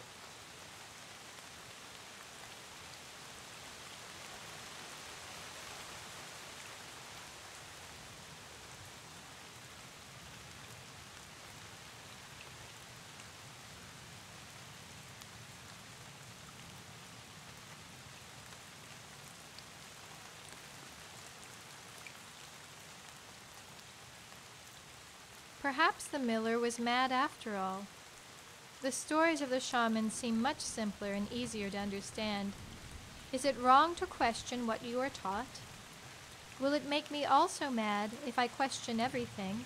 Perhaps the miller was mad after all. The stories of the shamans seem much simpler and easier to understand. Is it wrong to question what you are taught? Will it make me also mad if I question everything?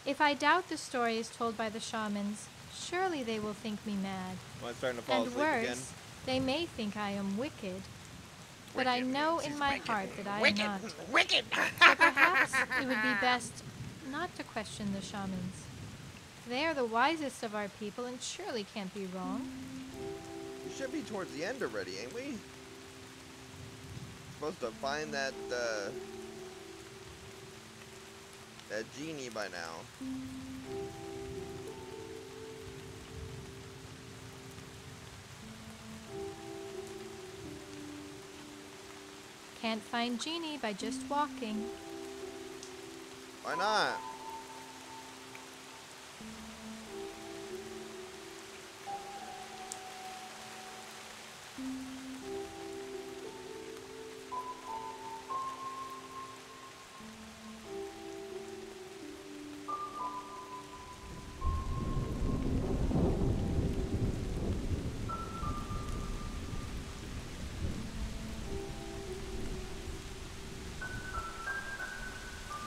If I doubt the stories told by the shamans, Surely they will think me mad. Well, I'm starting to fall And asleep again. worse, they may think I am wicked. But I know in my heart that I am not. Wicked! So perhaps it would be best not to question the shamans. They are the wisest of our people and surely can't be wrong. We should be towards the end already, ain't we? Supposed to find that genie by now. Can't find Genie by just walking. Why not?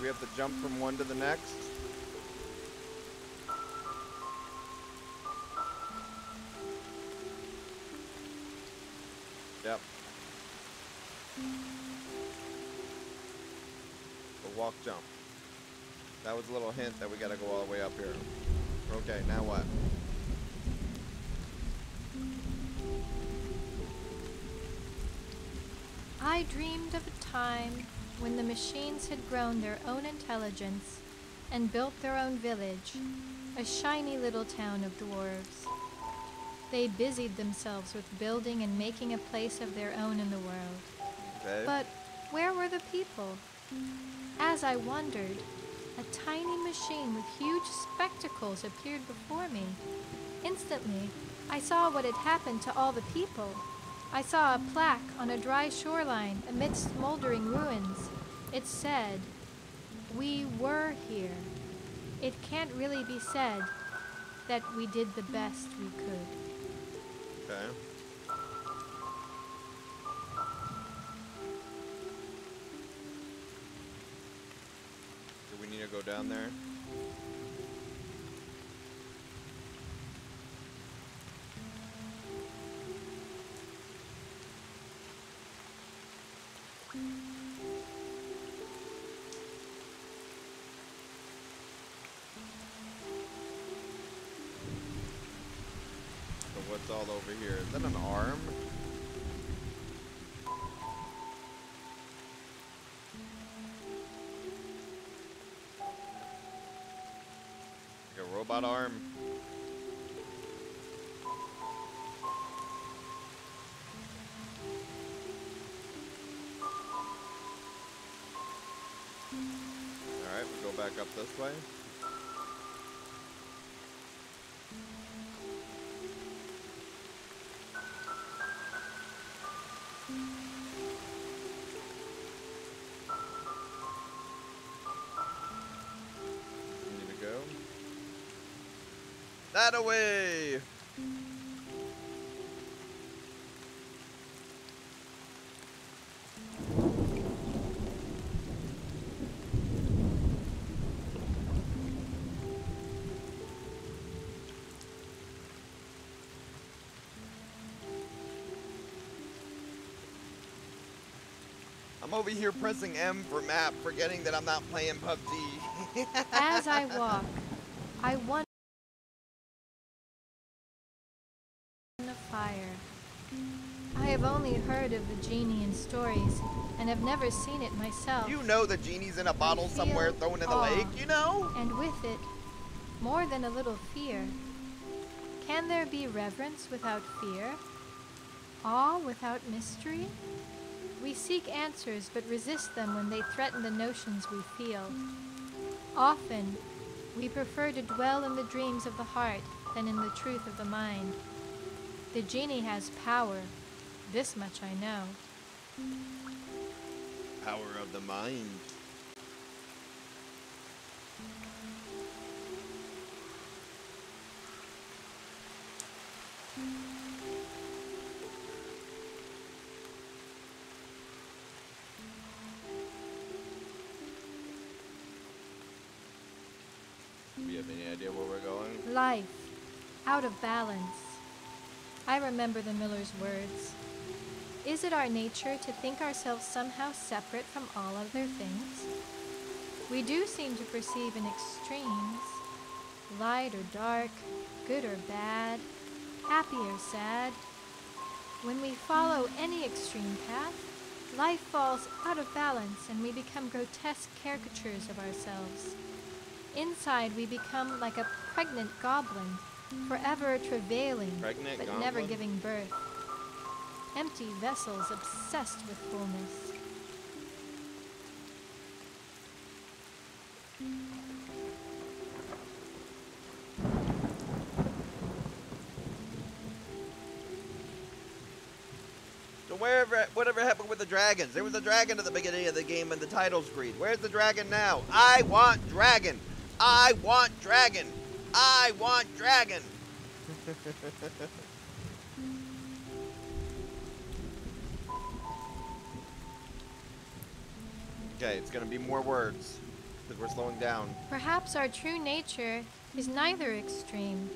We have to jump from one to the next. Yep. The walk jump. That was a little hint that we gotta go all the way up here. Okay, now what? I dreamed of a time when the machines had grown their own intelligence and built their own village, a shiny little town of dwarves. They busied themselves with building and making a place of their own in the world. Okay. But where were the people? As I wondered, a tiny machine with huge spectacles appeared before me. Instantly, I saw what had happened to all the people. I saw a plaque on a dry shoreline amidst smoldering ruins. It said, "We were here." It can't really be said that we did the best we could. Okay. Do we need to go down there? So what's all over here? Is that an arm? Like a robot arm? Alright, we go back up this way. Need to go. That away! I'm over here pressing M for map, forgetting that I'm not playing PUBG. As I walk, I wonder the fire. I have only heard of the genie in stories and have never seen it myself. You know the genie's in a bottle feel somewhere thrown in the awe. lake, you know? And with it, more than a little fear. Can there be reverence without fear? Awe without mystery? We seek answers but resist them when they threaten the notions we feel. Often, we prefer to dwell in the dreams of the heart than in the truth of the mind. The genie has power. This much I know. Power of the mind. Do we have any idea where we're going? Life, out of balance. I remember the miller's words. Is it our nature to think ourselves somehow separate from all other things? We do seem to perceive in extremes, light or dark, good or bad, happy or sad. When we follow any extreme path, life falls out of balance and we become grotesque caricatures of ourselves. Inside we become like a pregnant goblin, forever travailing but never giving birth. Empty vessels obsessed with fullness. So whatever happened with the dragons? There was a dragon at the beginning of the game in the title screen. Where's the dragon now? I want dragon! I want dragon! I want dragon! Okay, it's gonna be more words, because we're slowing down. Perhaps our true nature is neither extreme.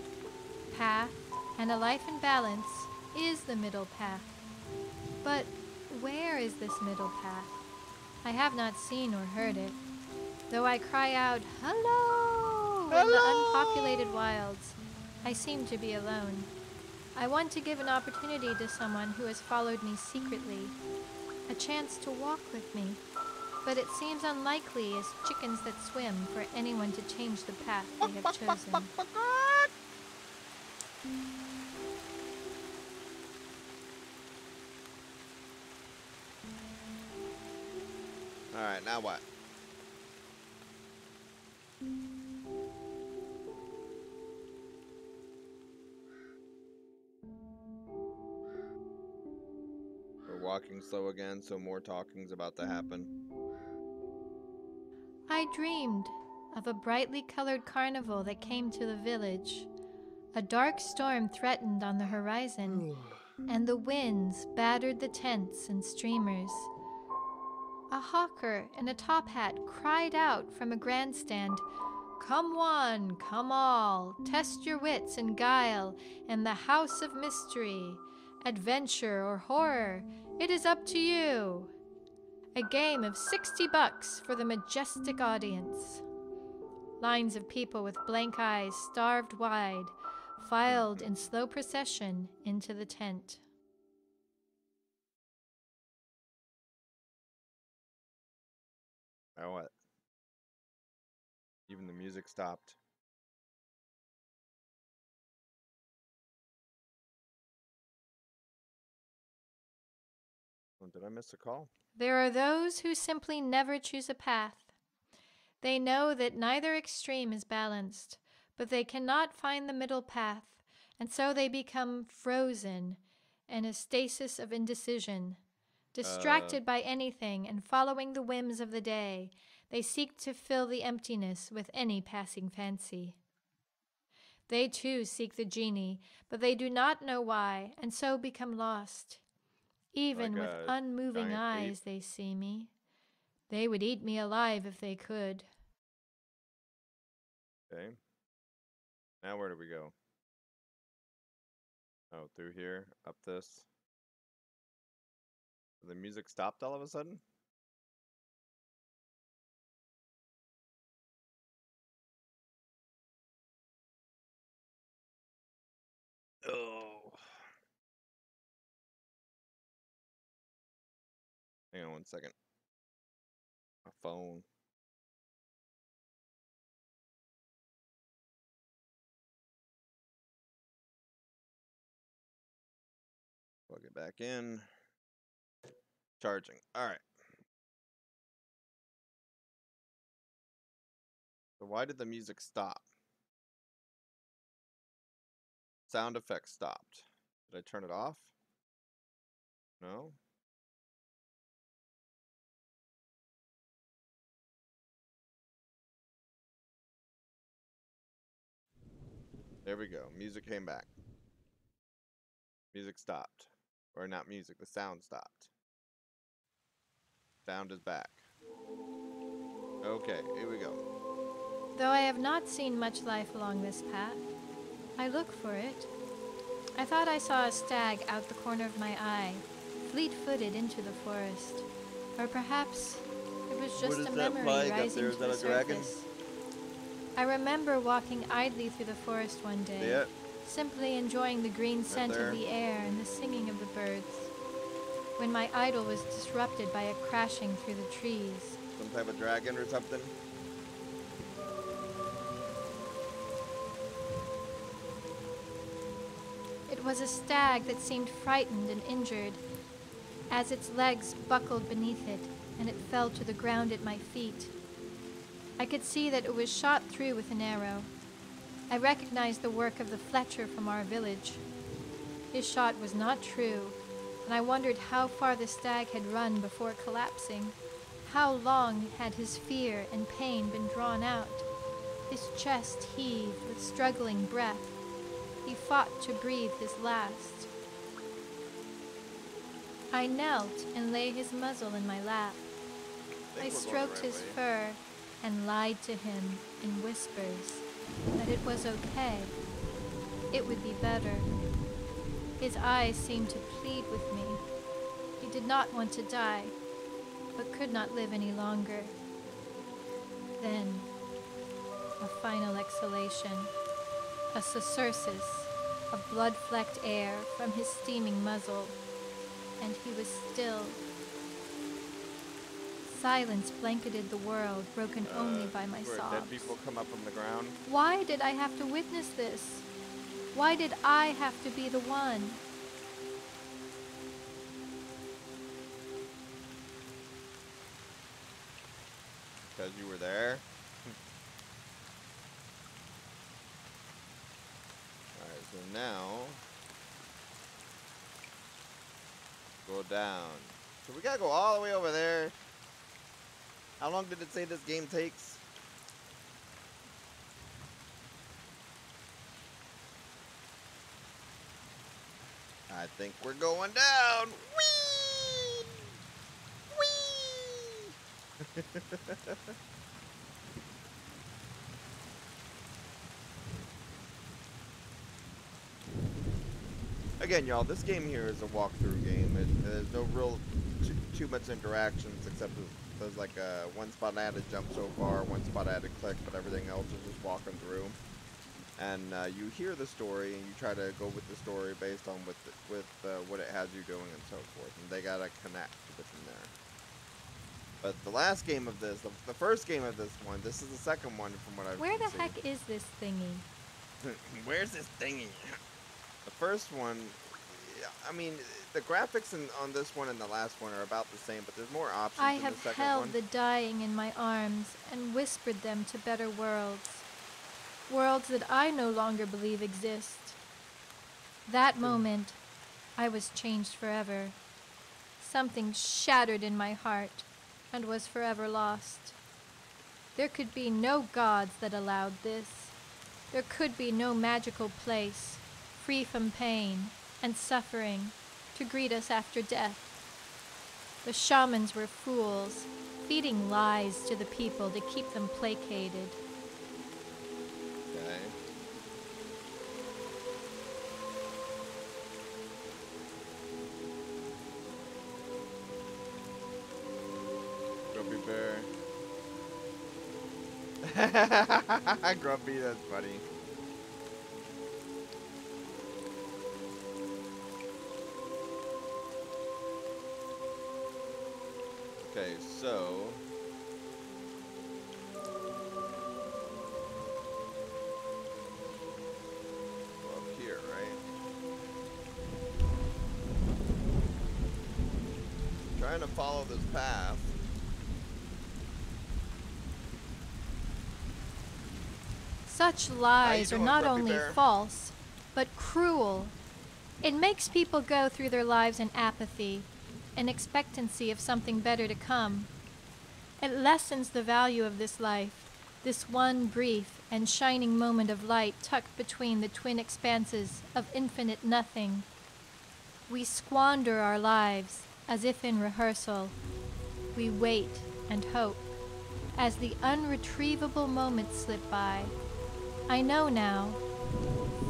Path and a life in balance is the middle path. But where is this middle path? I have not seen or heard it. Though I cry out, "Hello!" in the unpopulated wilds, I seem to be alone. I want to give an opportunity to someone who has followed me secretly, a chance to walk with me. But it seems unlikely as chickens that swim for anyone to change the path they have chosen. Alright, now what? We're walking slow again, so more talking's about to happen. I dreamed of a brightly colored carnival that came to the village. A dark storm threatened on the horizon, and the winds battered the tents and streamers. A hawker in a top hat cried out from a grandstand, "Come one, come all, test your wits and guile in the house of mystery. Adventure or horror, it is up to you. A game of $60 for the majestic audience." Lines of people with blank eyes starved wide, filed in slow procession into the tent. Now what? Even the music stopped. Oh, did I miss a call? There are those who simply never choose a path. They know that neither extreme is balanced, but they cannot find the middle path, and so they become frozen in a stasis of indecision. Distracted by anything and following the whims of the day, they seek to fill the emptiness with any passing fancy. They too seek the genie, but they do not know why, and so become lost. Even Like with a unmoving giant eyes they see me. They would eat me alive if they could. Okay. Now where do we go? Oh, through here, up this. The music stopped all of a sudden? Oh. Hang on 1 second. My phone. Plug it back in. Charging. Alright. So why did the music stop? Sound effects stopped. Did I turn it off? No? There we go. Music came back. Music stopped. Or not music, the sound stopped. Sound is back. Okay, here we go. Though I have not seen much life along this path, I look for it. I thought I saw a stag out the corner of my eye, fleet-footed into the forest. Or perhaps it was just a memory rising to the surface. I remember walking idly through the forest one day, simply enjoying the green scent of the air and the singing of the birds, when my idyll was disrupted by a crashing through the trees. Some type of dragon or something? It was a stag that seemed frightened and injured, as its legs buckled beneath it, and it fell to the ground at my feet. I could see that it was shot through with an arrow. I recognized the work of the Fletcher from our village. His shot was not true, and I wondered how far the stag had run before collapsing. How long had his fear and pain been drawn out? His chest heaved with struggling breath. He fought to breathe his last. I knelt and lay his muzzle in my lap. I stroked his fur and lied to him in whispers that it was okay. It would be better. His eyes seemed to plead with me. He did not want to die, but could not live any longer. Then, a final exhalation, a susursus of blood-flecked air from his steaming muzzle, and he was still. Silence blanketed the world, broken only by my sobs. Dead people come up from the ground. Why did I have to witness this? Why did I have to be the one? Because you were there? Alright, so now go down. So we gotta go all the way over there. How long did it say this game takes? I think we're going down. Whee! Whee! Again, y'all, this game here is a walkthrough game. There's no real too much interactions, except there's like one spot I had to jump so far, one spot I had to click, but everything else is just walking through. And you hear the story, and you try to go with the story based on what it has you doing and so forth. And they gotta connect from there. But the last game of this, the first game of this one, this is the second one from what I've seen. Where the heck is this thingy? Where's this thingy? The first one, I mean, the graphics on this one and the last one are about the same, but there's more options I in the have second held one. the dying in my arms and whispered them to better worlds. Worlds that I no longer believe exist. That moment, I was changed forever. Something shattered in my heart and was forever lost. There could be no gods that allowed this. There could be no magical place, free from pain and suffering, to greet us after death. The shamans were fools, feeding lies to the people to keep them placated. Okay. Grumpy bear. Grumpy, that's funny. Okay, so up here, right? Trying to follow this path. Such lies are doing, not Grumpy only Bear? false, but cruel. It makes people go through their lives in apathy, in expectancy of something better to come. It lessens the value of this life, this one brief and shining moment of light tucked between the twin expanses of infinite nothing. We squander our lives as if in rehearsal. We wait and hope as the unretrievable moments slip by. I know now.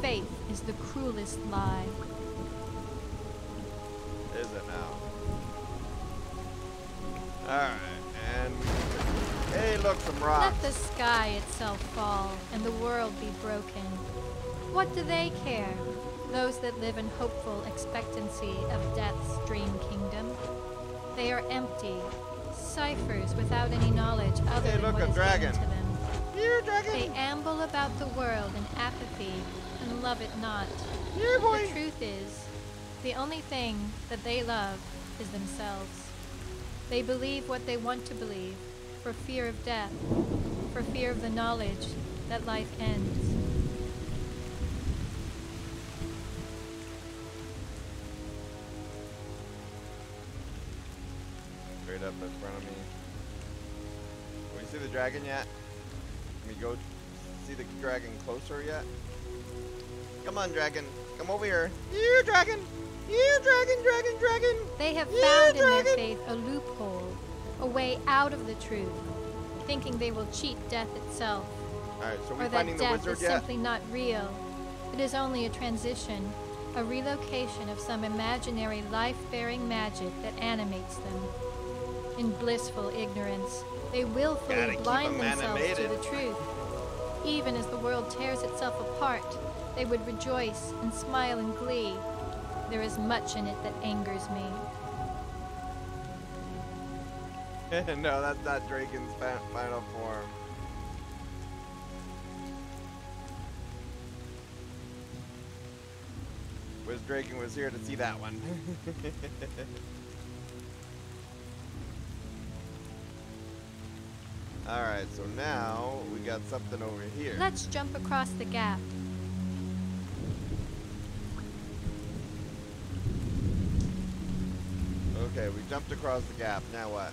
faith is the cruelest lie. Is it now? Alright, and hey, look, some rocks. Let the sky itself fall and the world be broken. What do they care? Those that live in hopeful expectancy of death's dream kingdom. They are empty, ciphers without any knowledge other Hey, than look, what a is dragon. given to them. Here, dragon. They amble about the world in apathy and love it not. Here, boy. The truth is, the only thing that they love is themselves. They believe what they want to believe, for fear of death, for fear of the knowledge that life ends. Straight up in front of me. Can we see the dragon yet? Can we go see the dragon closer yet? Come on, dragon. Come over here. Here, dragon. Here, dragon, dragon, dragon. They have Here, found in their dragon. faith a loophole, a way out of the truth, thinking they will cheat death itself, Alright, so or we that finding the death wizard is yet? simply not real. It is only a transition, a relocation of some imaginary life-bearing magic that animates them. In blissful ignorance, they Gotta willfully keep blind 'em themselves to animated. the truth. Even as the world tears itself apart, they would rejoice and smile in glee. There is much in it that angers me. No, that's not Draken's final form. Wish Draken was here to see that one. Alright, so now we got something over here. Let's jump across the gap. Okay, we jumped across the gap. Now what?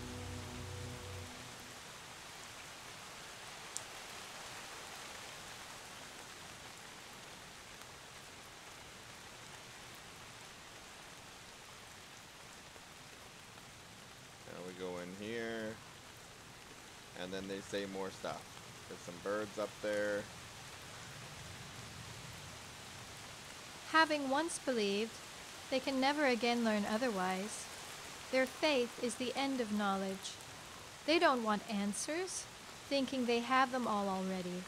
Now we go in here. And then they say more stuff. There's some birds up there. Having once believed, they can never again learn otherwise. Their faith is the end of knowledge. They don't want answers, thinking they have them all already.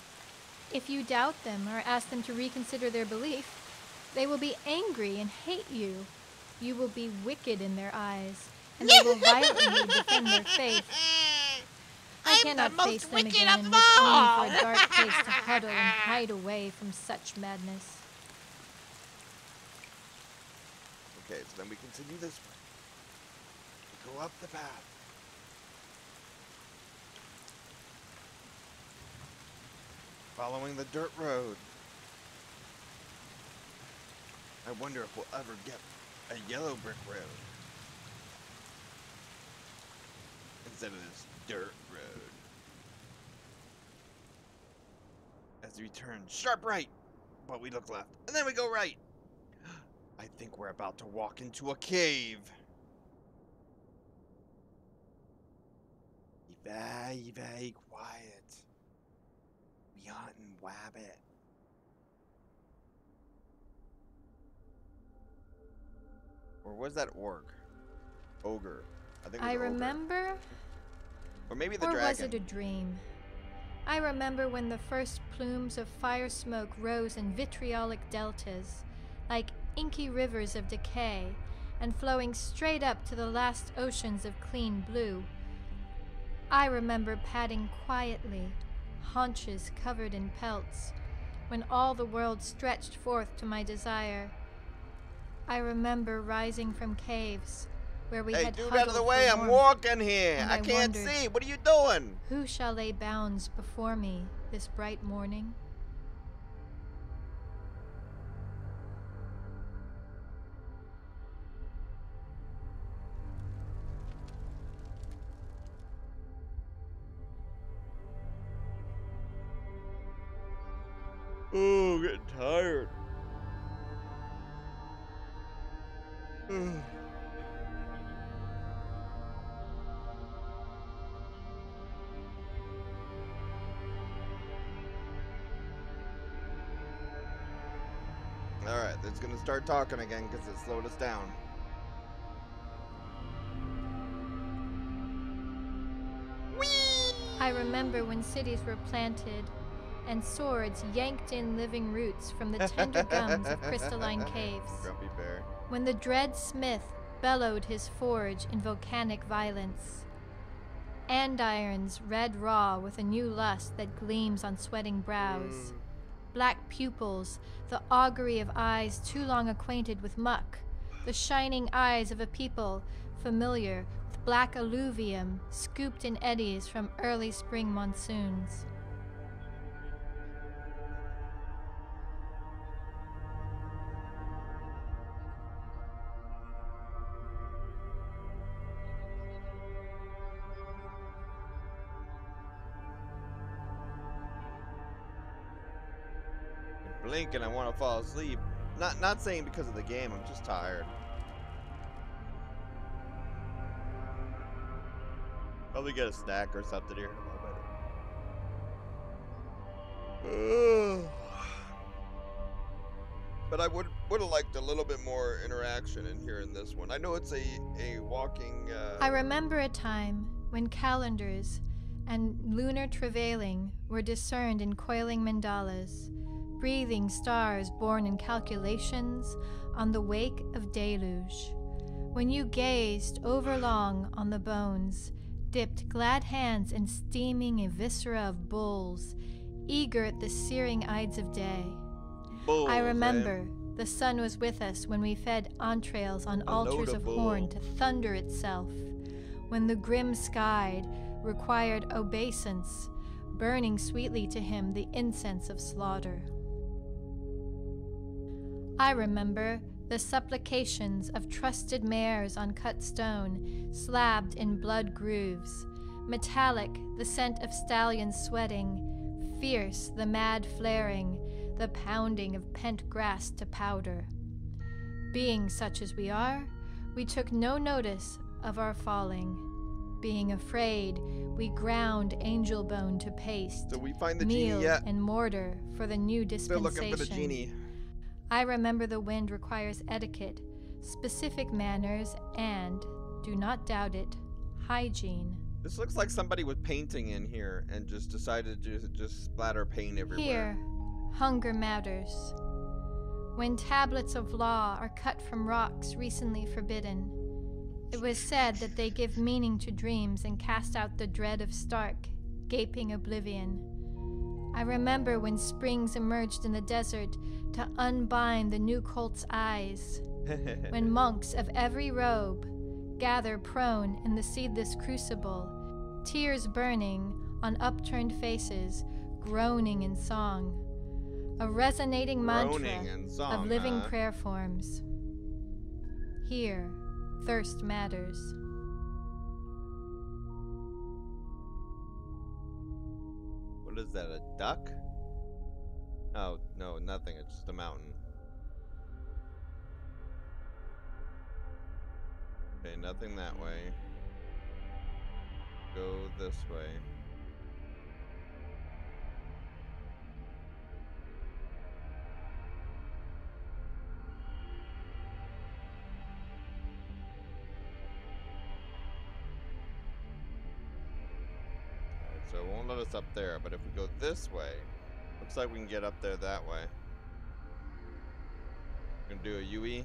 If you doubt them or ask them to reconsider their belief, they will be angry and hate you. You will be wicked in their eyes, and they will violently defend their faith. I cannot face them again and wish only for a dark place to huddle and hide away from such madness. Okay, so then we continue this way. We go up the path. Following the dirt road. I wonder if we'll ever get a yellow brick road. Instead of this dirt road. As we turn sharp right, but we look left, and then we go right. I think we're about to walk into a cave. Be very, very quiet. We hunting wabbit. Or was that orc? Ogre. I think it was I ogre. remember, Or maybe the or dragon. was it a dream? I remember when the first plumes of fire smoke rose in vitriolic deltas, like inky rivers of decay, and flowing straight up to the last oceans of clean blue. I remember padding quietly, haunches covered in pelts, when all the world stretched forth to my desire. I remember rising from caves, where we Hey, had dude, huddled out of the way! for I'm warmth. walking here. and I I can't wondered- see. What are you doing? Who shall lay bounds before me this bright morning? Oh, getting tired. Alright, it's gonna start talking again because it slowed us down. I remember when cities were planted and swords yanked in living roots from the tender gums of crystalline caves. Grumpy bear. When the dread smith bellowed his forge in volcanic violence. Andirons red raw with a new lust that gleams on sweating brows. Black pupils, the augury of eyes too long acquainted with muck. The shining eyes of a people familiar with black alluvium scooped in eddies from early spring monsoons. Blink and I want to fall asleep. Not saying because of the game, I'm just tired. Probably get a snack or something here in a moment. But I would have liked a little bit more interaction in here in this one. I know it's a walking... I remember a time when calendars and lunar travailing were discerned in coiling mandalas, breathing stars born in calculations on the wake of deluge. When you gazed overlong on the bones, dipped glad hands in steaming viscera of bulls, eager at the searing ides of day. Bulls, I remember the sun was with us when we fed entrails on altars of horn to thunder itself, when the grim sky required obeisance, burning sweetly to him the incense of slaughter. I remember the supplications of trusted mares on cut stone, slabbed in blood grooves, metallic the scent of stallions sweating, fierce the mad flaring, the pounding of pent grass to powder. Being such as we are, we took no notice of our falling. Being afraid, we ground angel bone to paste, so we find the meal genie yet? and mortar for the new dispensation. Still looking for the genie. I remember the wind requires etiquette, specific manners, and, do not doubt it, hygiene. This looks like somebody was painting in here and just decided to just splatter paint everywhere. Here, hunger matters. When tablets of law are cut from rocks recently forbidden, it was said that they give meaning to dreams and cast out the dread of stark, gaping oblivion. I remember when springs emerged in the desert to unbind the new colt's eyes, when monks of every robe gather prone in the seedless crucible, tears burning on upturned faces, groaning in song, a resonating mantra of living prayer forms. Here, thirst matters. What is that, a duck? Oh, no, nothing. It's just a mountain. Okay, nothing that way. Go this way. So it won't let us up there, but if we go this way, looks like we can get up there that way. Gonna do a UE.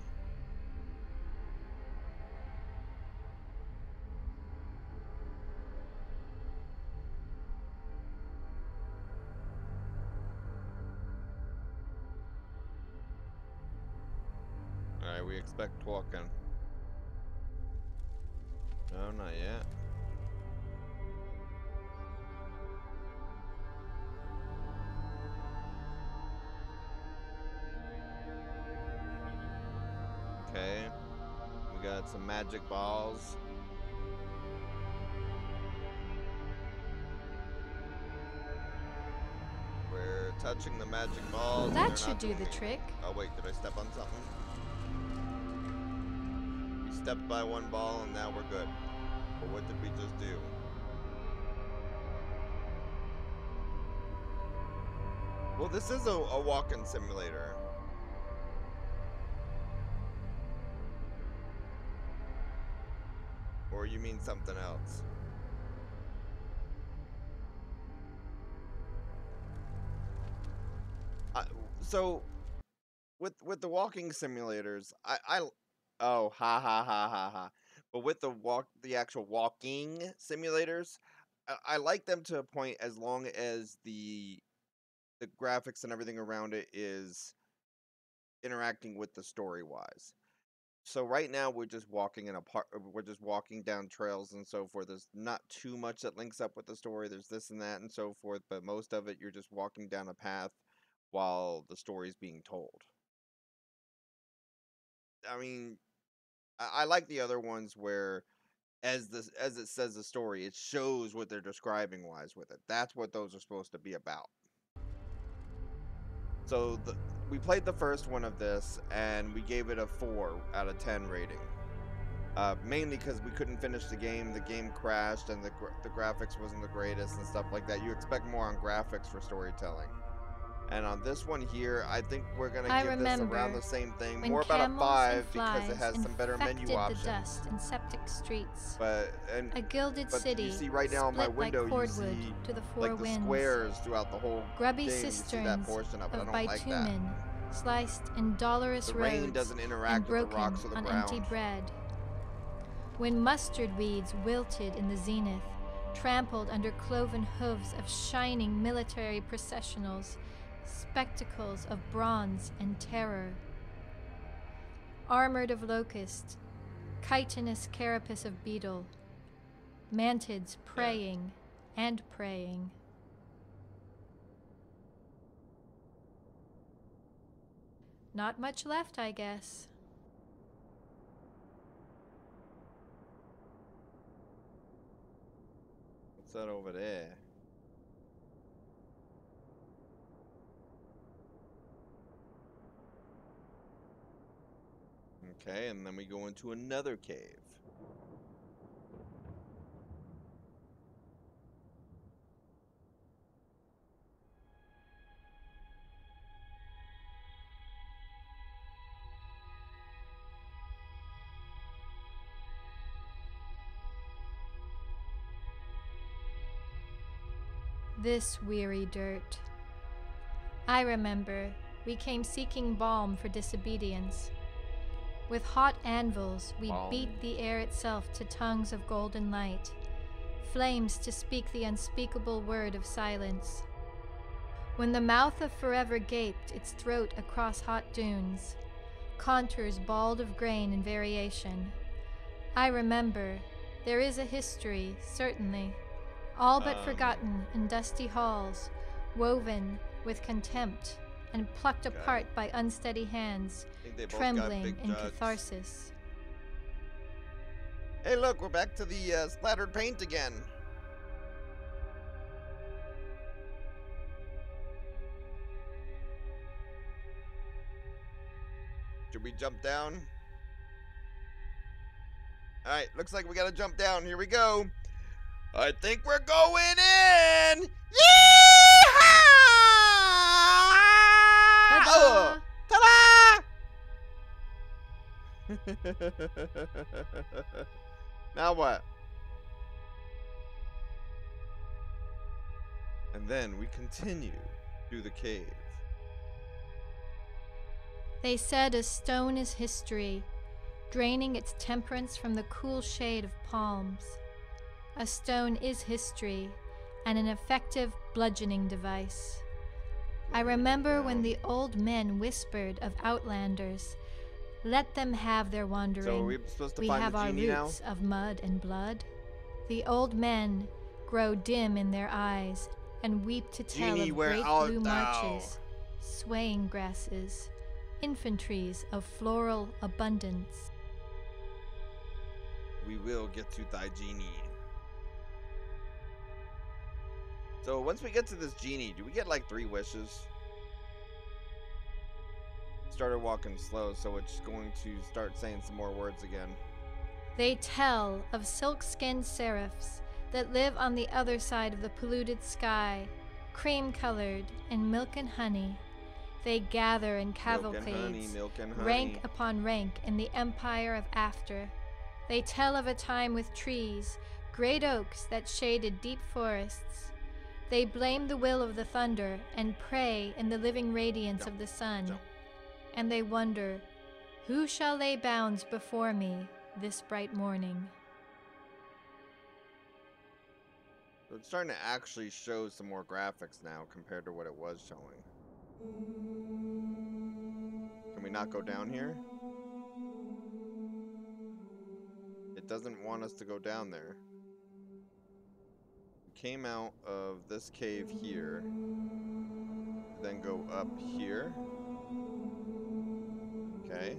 Alright, we expect walking. No, not yet. Okay, we got some magic balls. We're touching the magic balls. That should do the trick. Oh wait, did I step on something? We stepped by one ball and now we're good. But what did we just do? Well, this is a walking simulator. Or you mean something else? So with the walking simulators, I oh ha ha ha ha ha. But with the actual walking simulators, I like them to a point as long as the graphics and everything around it is interacting with the story wise. So right now we're just walking in a park. We're just walking down trails and so forth. There's not too much that links up with the story. There's this and that and so forth, but most of it you're just walking down a path while the story's being told. I mean, I like the other ones where as it says the story, it shows what they're describing wise with it. That's what those are supposed to be about. So we played the first one of this and we gave it a 4 out of 10 rating. Mainly because we couldn't finish the game crashed, and the graphics wasn't the greatest and stuff like that. You expect more on graphics for storytelling. And on this one here, I think we're going to give this around the same thing. More about a 5 because it has some better menu options. The dust and septic streets. A gilded city, you see right now on my window, you see to the four like winds. The squares throughout the whole grubby game. cisterns you see that portion of it. I don't like that. Sliced in dolorous the roads rain doesn't interact with the rocks or the on ground. Empty bread. When mustard weeds wilted in the zenith, trampled under cloven hooves of shining military processionals, spectacles of bronze and terror. Armored of locust, chitinous carapace of beetle, mantids praying and praying. Not much left, I guess. What's that over there? Okay, and then we go into another cave. This weary dirt. I remember we came seeking balm for disobedience. With hot anvils, we beat the air itself to tongues of golden light, flames to speak the unspeakable word of silence. When the mouth of forever gaped its throat across hot dunes, contours bald of grain and variation, I remember there is a history, certainly, all but forgotten in dusty halls, woven with contempt and plucked apart by unsteady hands, trembling in catharsis. Hey look, we're back to the splattered paint again. Should we jump down? Alright, looks like we gotta jump down. Here we go. I think we're going in! Yeehaw! Ta-da! Now what? And then we continue through the cave. They said a stone is history, draining its temperance from the cool shade of palms. A stone is history, and an effective bludgeoning device. I remember when the old men whispered of outlanders, let them have their wandering. So are we supposed to we find have the our genie roots now? Of mud and blood. The old men grow dim in their eyes and weep to tell Genie, of where great art blue thou? marches, swaying grasses, infantries of floral abundance. We will get to thy genie. So once we get to this genie, do we get like 3 wishes? Started walking slow, so it's going to start saying some more words again. They tell of silk-skinned seraphs that live on the other side of the polluted sky, cream-colored in milk and honey. They gather in cavalcades, Milk and honey. rank upon rank in the empire of after, They tell of a time with trees, great oaks that shaded deep forests. They blame the will of the thunder and pray in the living radiance of the sun. And they wonder, who shall lay bounds before me this bright morning? So it's starting to actually show some more graphics now compared to what it was showing. Can we not go down here? It doesn't want us to go down there. We came out of this cave here, then go up here. Okay.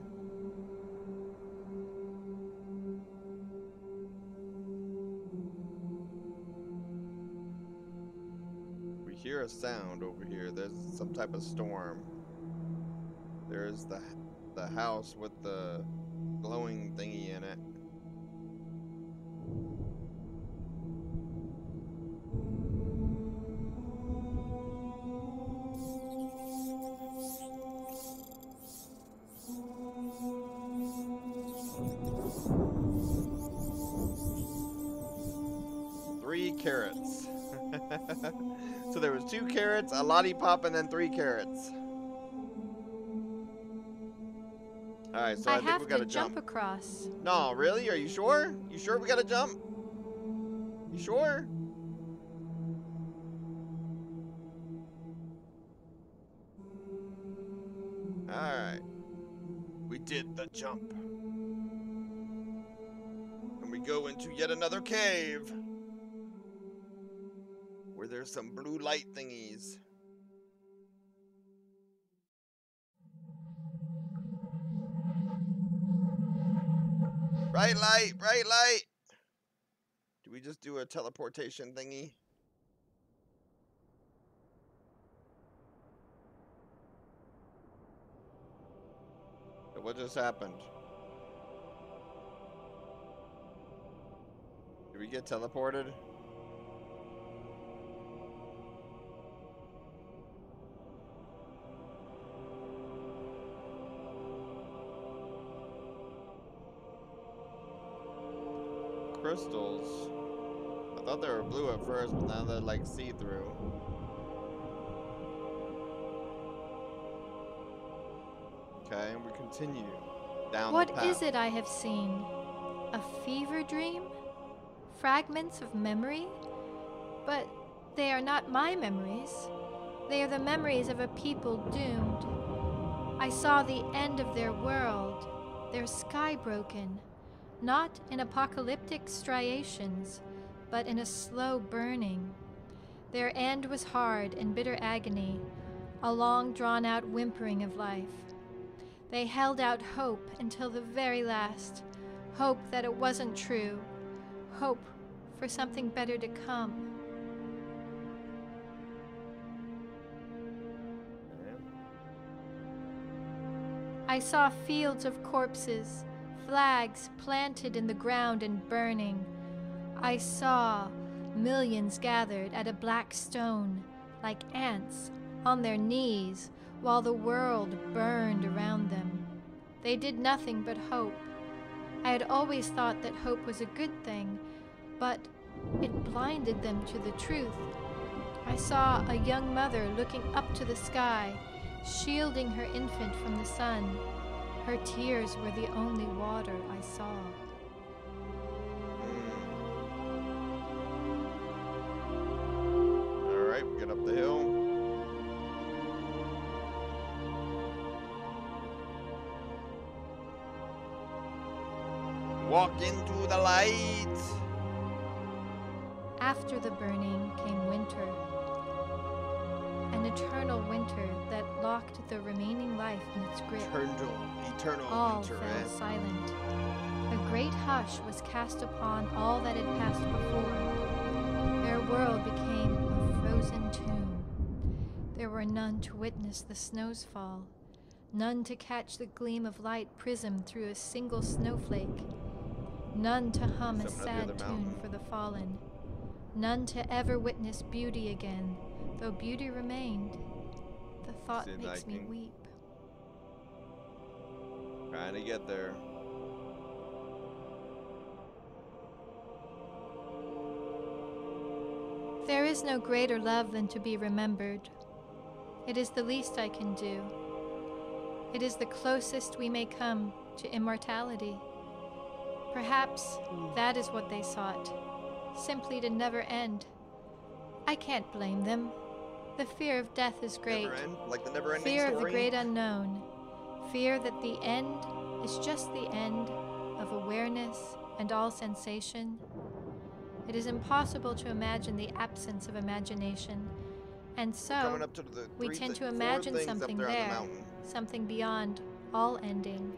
We hear a sound over here. There's some type of storm. There's the house with the glowing thingy in it. Carrots. So there was 2 carrots, a lollipop, and then 3 carrots. Alright, so I think we gotta jump across. No, really? Are you sure? You sure we gotta jump? You sure? Alright. We did the jump. And we go into yet another cave, where there's some blue light thingies. Bright light, bright light. Do we just do a teleportation thingy? So what just happened? Did we get teleported? Crystals. I thought they were blue at first, but now they're like see-through. Okay, and we continue down the path. What is it I have seen? A fever dream? Fragments of memory? But they are not my memories. They are the memories of a people doomed. I saw the end of their world, their sky broken. Not in apocalyptic striations, but in a slow burning. Their end was hard and bitter agony, a long drawn-out whimpering of life. They held out hope until the very last, hope that it wasn't true, hope for something better to come. I saw fields of corpses, flags planted in the ground and burning. I saw millions gathered at a black stone, like ants, on their knees, while the world burned around them. They did nothing but hope. I had always thought that hope was a good thing, but it blinded them to the truth. I saw a young mother looking up to the sky, shielding her infant from the sun. Her tears were the only water I saw. Alright, we get up the hill. Walk into the light. After the burning came winter. An eternal winter that locked the remaining life in its grip. Eternal all winter, fell silent. A great hush was cast upon all that had passed before. Their world became a frozen tomb. There were none to witness the snows fall, none to catch the gleam of light prism through a single snowflake, none to hum a sad tune for the fallen, none to ever witness beauty again, though beauty remained. The thought makes me weep. Trying to get there. There is no greater love than to be remembered. It is the least I can do. It is the closest we may come to immortality. Perhaps that is what they sought, simply to never end. I can't blame them. The fear of death is great. Never end? Like the never-ending Fear story? of the great unknown. Fear that the end is just the end of awareness and all sensation. It is impossible to imagine the absence of imagination, and so Coming up to the we tend to imagine something there, something beyond all ending.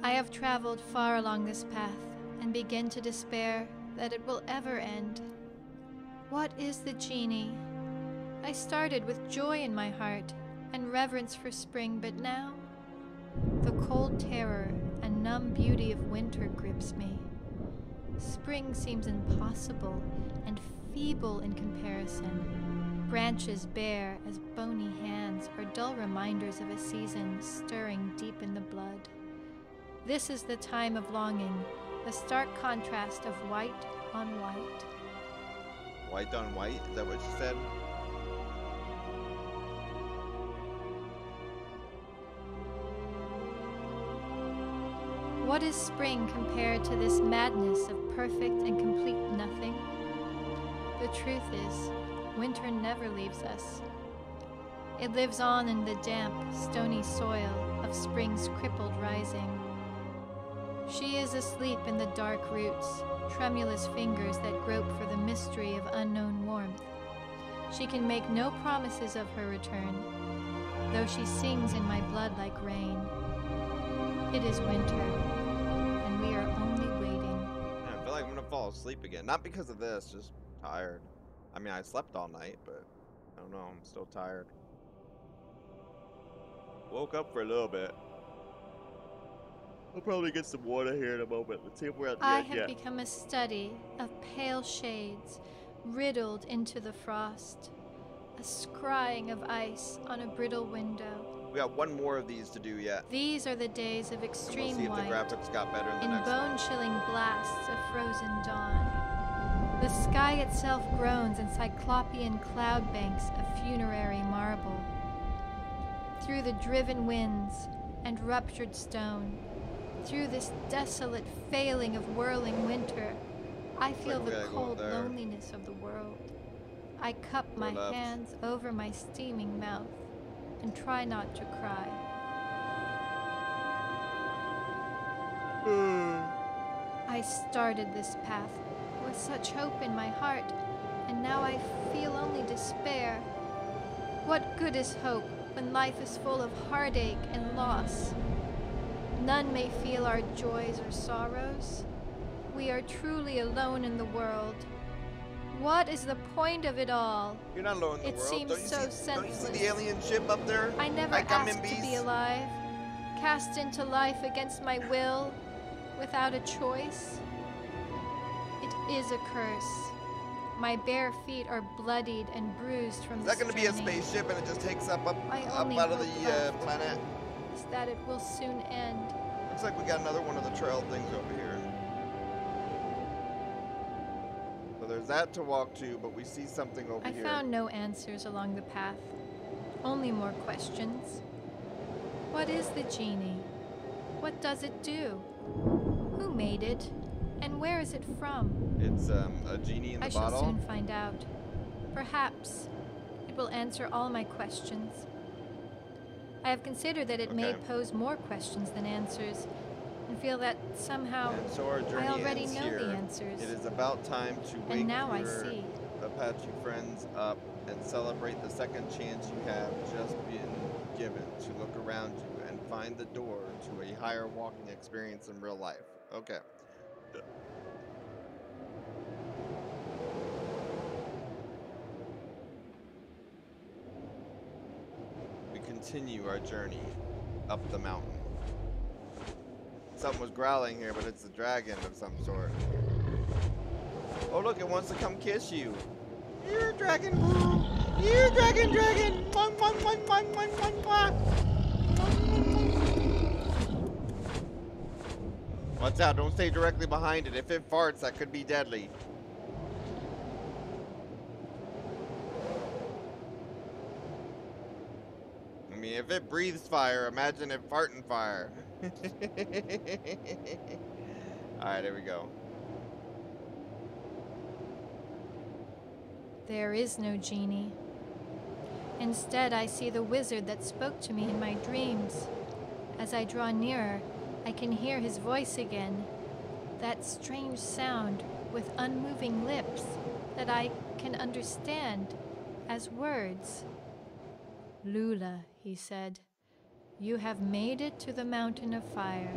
I have traveled far along this path and begin to despair that it will ever end. What is the Genie? I started with joy in my heart and reverence for spring, but now the cold terror and numb beauty of winter grips me. Spring seems impossible and feeble in comparison. Branches bare as bony hands are dull reminders of a season stirring deep in the blood. This is the time of longing, the stark contrast of white on white. White on white? Is that what you said? What is spring compared to this madness of perfect and complete nothing? The truth is, winter never leaves us. It lives on in the damp, stony soil of spring's crippled rising. She is asleep in the dark roots, tremulous fingers that grope for the mystery of unknown warmth. She can make no promises of her return, though she sings in my blood like rain. It is winter, and we are only waiting. I feel like I'm gonna fall asleep again. Not because of this, just tired. I mean, I slept all night, but I don't know, I'm still tired. Woke up for a little bit. I'll probably get some water here in a moment. Let's see if we're at the I end have yet. become a study of pale shades, riddled into the frost, a scrying of ice on a brittle window. We got one more of these to do yet. These are the days of And extreme we'll see if white, the graphics got better in the in next one. bone-chilling blasts of frozen dawn. The sky itself groans in cyclopean cloud banks of funerary marble. Through the driven winds and ruptured stone, through this desolate failing of whirling winter, I feel we the gotta go cold there. loneliness of the world. I cup my left. hands over my steaming mouth and try not to cry. I started this path with such hope in my heart, and now I feel only despair. What good is hope when life is full of heartache and loss? None may feel our joys or sorrows. We are truly alone in the world. What is the point of it all? You're not alone in the It world. seems Don't you so see, Don't you senseless. see the alien ship up there? I never Like I'm in asked to be bees. alive, cast into life against my will, without a choice. It is a curse. My bare feet are bloodied and bruised from Is the that gonna be a straining. spaceship and it just takes up My out only of the hope left planet? is that it will soon end. Looks like we got another one of the trail things over here. So there's that to walk to, but we see something over I here. found no answers along the path, only more questions. What is the Genie? What does it do? Who made it? And where is it from? It's a genie in the I shall bottle. soon find out. Perhaps it will answer all my questions. I have considered that it may Okay. pose more questions than answers, and feel that somehow And so our journey I already ends know here. the answers. It is about time to wake And now I your see. Apache friends up and celebrate the second chance you have just been given to look around you and find the door to a higher walking experience in real life. Okay. We continue our journey up the mountain. Something was growling here, but it's a dragon of some sort. Oh look, it wants to come kiss you. You're a dragon. You're a dragon. Mwah, mwah, mwah, mwah, mwah, mwah, mwah. Watch out, don't stay directly behind it. If it farts, that could be deadly. I mean, if it breathes fire, imagine it farting fire. Alright, there we go. There is no genie. Instead, I see the wizard that spoke to me in my dreams. As I draw nearer, I can hear his voice again. That strange sound with unmoving lips that I can understand as words. Lula, he said, you have made it to the mountain of fire.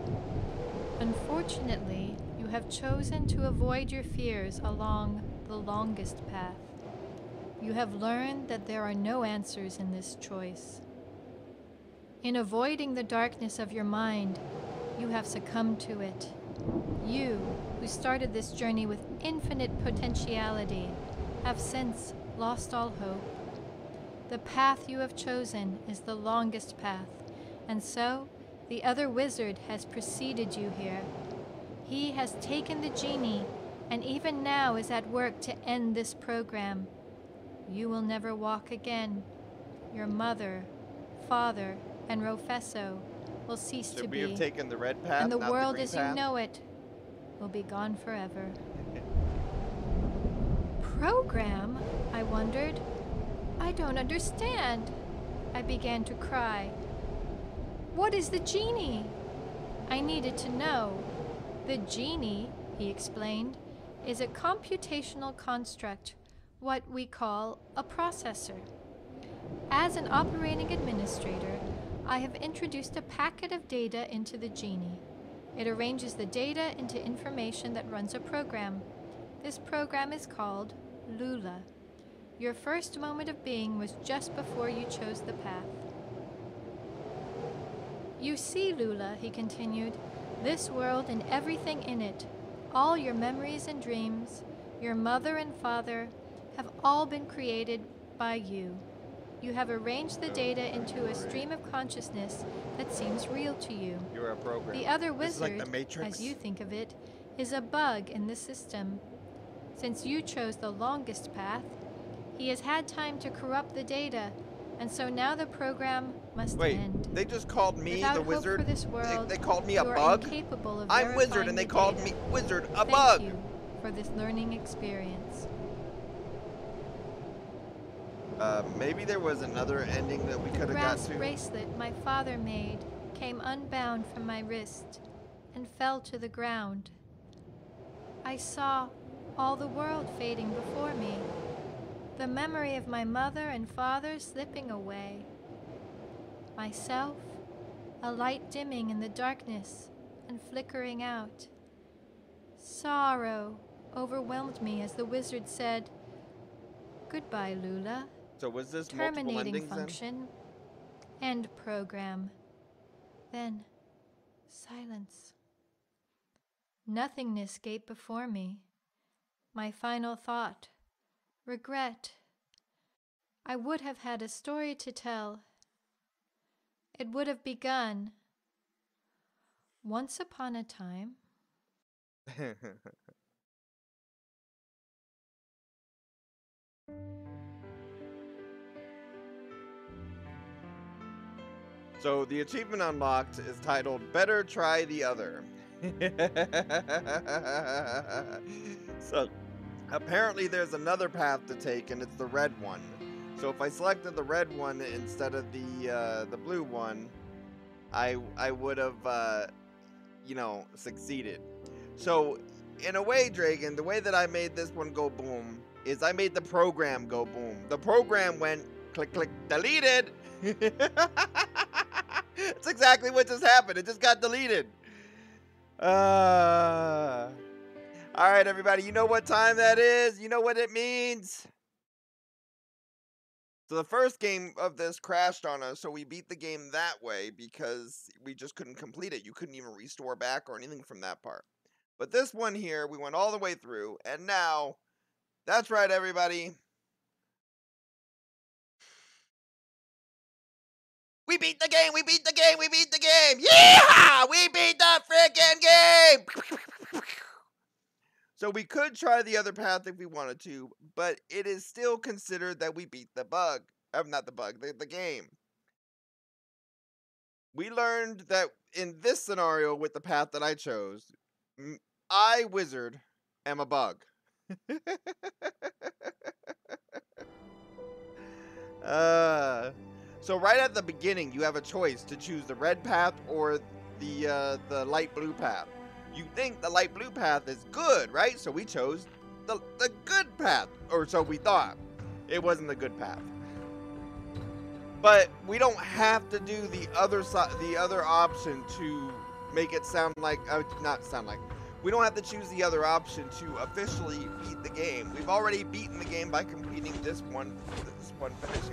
Unfortunately, you have chosen to avoid your fears along the longest path. You have learned that there are no answers in this choice. In avoiding the darkness of your mind, you have succumbed to it. You, who started this journey with infinite potentiality, have since lost all hope. The path you have chosen is the longest path, and so the other wizard has preceded you here. He has taken the genie, and even now is at work to end this program. You will never walk again. Your mother, father, and Rofesso will cease to Should be. we have taken the red path, And the not world green as path? you know it will be gone forever. Program? I wondered. I don't understand. I began to cry. What is the genie? I needed to know. The genie, he explained, is a computational construct, what we call a processor. As an operating administrator, I have introduced a packet of data into the Genie. It arranges the data into information that runs a program. This program is called Lula. Your first moment of being was just before you chose the path. You see, Lula, he continued, this world and everything in it, all your memories and dreams, your mother and father, have all been created by you. You have arranged the data into a stream of consciousness that seems real to you. You're a program. The other This is like wizard, the Matrix. as you think of it, is a bug in the system. Since you chose the longest path, he has had time to corrupt the data, and so now the program must end. They just called me Without the hope wizard? for this world, They called me a you are bug? incapable of I'm wizard verifying and they the called data. me wizard a Thank bug. you for this learning experience. Maybe there was another ending that we could have got Brass to. bracelet my father made came unbound from my wrist and fell to the ground. I saw all the world fading before me, the memory of my mother and father slipping away. Myself, a light dimming in the darkness and flickering out. Sorrow overwhelmed me as the wizard said, "Goodbye, Lula." So was this multiple Terminating endings function. End program. Then silence. Nothingness gaped before me. My final thought. Regret. I would have had a story to tell. It would have begun. Once upon a time. then? So the achievement unlocked is titled Better Try the Other. So apparently there's another path to take and it's the red one. So if I selected the red one instead of the blue one, I would have succeeded. So in a way, Dragon, the way that I made this one go boom is I made the program go boom. The program went click click deleted. It's exactly what just happened. It just got deleted. All right, everybody. You know what time that is? You know what it means? So the first game of this crashed on us, so we beat the game that way because we just couldn't complete it. You couldn't even restore back or anything from that part. But this one here, we went all the way through, and now, that's right, everybody. We beat the game! We beat the game! We beat the game! Yeah! We beat the freaking game! So we could try the other path if we wanted to, but it is still considered that we beat the bug. Not the bug, the game. We learned that in this scenario with the path that I chose, I, Wizard, am a bug. So right at the beginning, you have a choice to choose the red path or the light blue path. You think the light blue path is good, right? So we chose the good path, or so we thought. It wasn't the good path. But we don't have to do the other option to make it sound like, not sound like. We don't have to choose the other option to officially beat the game. We've already beaten the game by completing this one finish.